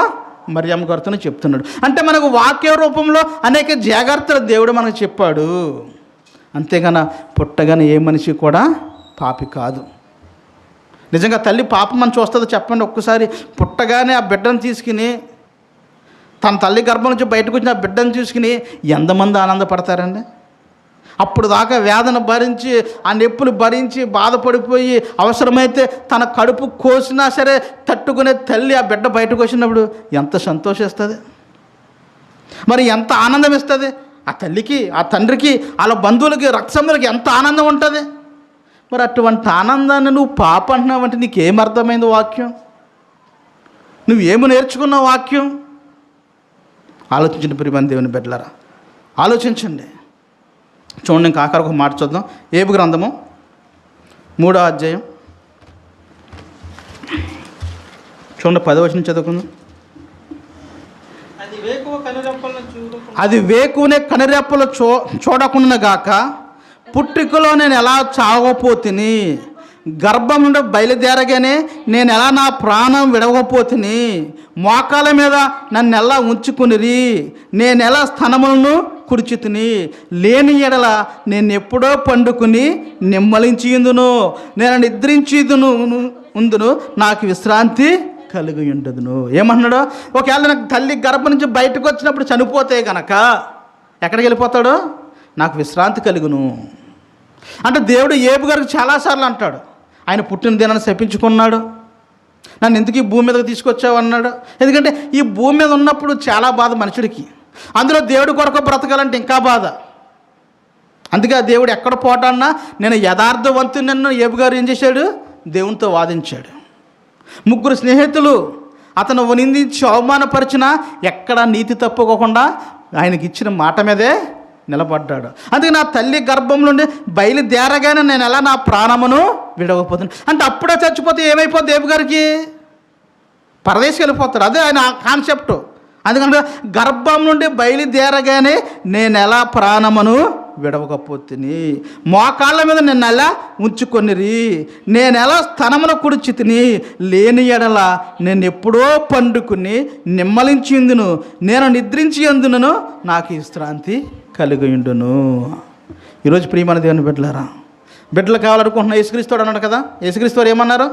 S1: మరియమ్మ గారితోనే చెప్తున్నాడు. అంటే మనకు వాక్య రూపంలో అనేక జాగ్రత్తలు దేవుడు మనకు చెప్పాడు. అంతేగాని పుట్టగానే ఏ మనిషి కూడా పాపి కాదు. నిజంగా తల్లి పాపం మనం చూస్తుందో చెప్పండి? ఒక్కసారి పుట్టగానే ఆ బిడ్డను తీసుకుని, తన తల్లి గర్భం నుంచి బయటకు వచ్చిన ఆ బిడ్డను చూసుకుని ఎంతమంది ఆనందపడతారండి? అప్పుడు దాకా వేదన భరించి, ఆ నొప్పులు భరించి బాధపడిపోయి అవసరమైతే తన కడుపు కోసినా సరే తట్టుకునే తల్లి ఆ బిడ్డ బయటకు వచ్చినప్పుడు ఎంత సంతోషిస్తుంది, మరి ఎంత ఆనందం ఇస్తుంది? ఆ తల్లికి, ఆ తండ్రికి, వాళ్ళ బంధువులకి, రక్తసంబంధులకి ఎంత ఆనందం ఉంటుంది. మరి అటువంటి ఆనందాన్ని నువ్వు పాప అంటున్నావంటే నీకేమర్థమైంది వాక్యం? నువ్వేమి నేర్చుకున్నావు వాక్యం? ఆలోచించండి ప్రియమైన దేవుని బిడ్డలారా, ఆలోచించండి. చూడండి, ఇంకా ఆఖరి ఒక మాట చూద్దాం. ఏబు గ్రంథము 3వ అధ్యాయం చూడండి, 10వ వచనం చదువుకుందాం. అది వేకువనే కనురెప్పలు చూడకుండా గాక పుట్టికలో నేను ఎలా చావకపోతిని, గర్భం నుండి బయలుదేరగానే నేను ఎలా నా ప్రాణం విడవకపోతిని, మోకాల మీద నన్ను ఎలా ఉంచుకునిరి, నేను ఎలా స్థనములను కుడిచితిని, లేని ఎడల నేను ఎప్పుడో పండుకుని నిమ్మలించి ఉందును, నేను నిద్రించిదును ఉందును, నాకు విశ్రాంతి కలిగి ఉండదును. ఏమన్నాడు? ఒకవేళ నాకు తల్లి గర్భం నుంచి బయటకు వచ్చినప్పుడు చనిపోతే గనక ఎక్కడికి వెళ్ళిపోతాడు? నాకు విశ్రాంతి కలుగును. అంటే దేవుడు ఏబు గారికి చాలాసార్లు అంటాడు, ఆయన పుట్టిన దినాన్ని శపించుకున్నాడు, నన్ను ఎందుకు ఈ భూమి మీదకి తీసుకొచ్చావు అన్నాడు. ఎందుకంటే ఈ భూమి మీద ఉన్నప్పుడు చాలా బాధ మనుషుడికి, అందులో దేవుడి కొరకు బ్రతకాలంటే ఇంకా బాధ. అందుకే దేవుడు ఎక్కడ పోటాన్నా నేను యథార్థవంతునన్ను ఏబు గారు ఏం చేశాడు? దేవునితో వాదించాడు. 3 స్నేహితులు అతను నిందించి అవమానపరిచినా ఎక్కడ నీతి తప్పుకోకుండా ఆయనకి ఇచ్చిన మాట మీదే నిలబడ్డాడు. అందుకే నా తల్లి గర్భం నుండి బయలుదేరగానే నేను ఎలా నా ప్రాణమును విడవకపోతుంది. అంటే అప్పుడే చచ్చిపోతే ఏమైపోద్ది? ఏబు గారికి పరదేశికి వెళ్ళిపోతాడు. అదే ఆయన కాన్సెప్ట్. అందుకంటే గర్భం నుండి బయలుదేరగానే నేను ఎలా ప్రాణమును విడవకపోతిని, మోకాళ్ళ మీద నిన్ను ఎలా ఉంచుకొనిరి, నేను ఎలా స్థనమును కుడిచితిని, లేని ఎడల నేను ఎప్పుడో పండుకుని నిమ్మలించిందును, నేను నిద్రించి అందును, నాకు విశ్రాంతి కలిగి ఉండును. ఈరోజు ప్రియమైన దేవుని బిడ్డలారా, బిడ్డలు కావాలనుకుంటున్నా యేసుక్రీస్తుడు అన్నాడు కదా. యేసుక్రీస్తుడు ఏమన్నారు?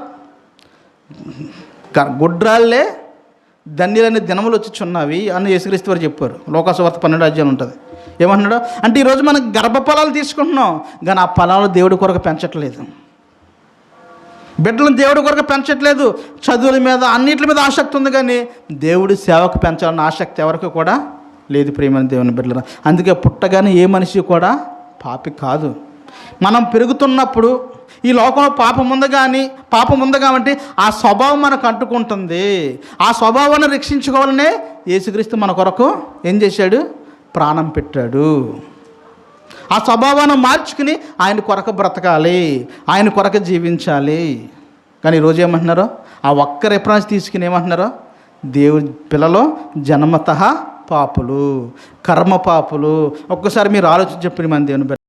S1: గుడ్రాళ్ళే ధన్యులనే దినములు వచ్చుచున్నవి అని యేసుక్రీస్తు వారు చెప్పారు. లోకాసువార్త 12వ అధ్యాయం ఉంటుంది. ఏమన్నాడు అంటే ఈరోజు మనం గర్భఫలాలు తీసుకుంటున్నాం, కానీ ఆ ఫలాలు దేవుడి కొరకు పెంచట్లేదు. బిడ్డలను దేవుడి కొరకు పెంచట్లేదు. చదువుల మీద అన్నిటి మీద ఆసక్తి ఉంది, కానీ దేవుడి సేవకు పెంచాలన్న ఆసక్తి ఎవరికి కూడా లేదు ప్రియమైన దేవుని బిడ్డలు. అందుకే పుట్టగానే ఏ మనిషి కూడా పాపి కాదు. మనం పెరుగుతున్నప్పుడు ఈ లోకంలో పాపం ఉంది కాబట్టి ఆ స్వభావం మనకు అంటుకుంటుంది. ఆ స్వభావాన్ని రక్షించుకోవాలనే యేసుక్రీస్తు మన కొరకు ఏం చేశాడు? ప్రాణం పెట్టాడు. ఆ స్వభావాన్ని మార్చుకుని ఆయన కొరకు బ్రతకాలి, ఆయన కొరకు జీవించాలి. కానీ ఈరోజు ఏమంటున్నారో ఆ ఒక్క రెఫరెన్స్ తీసుకుని ఏమంటున్నారో, దేవుడి పిల్లలు జన్మతః పాపులు, కర్మ పాపులు. ఒక్కసారి మీరు ఆలోచించి చెప్పిన మన దేవుని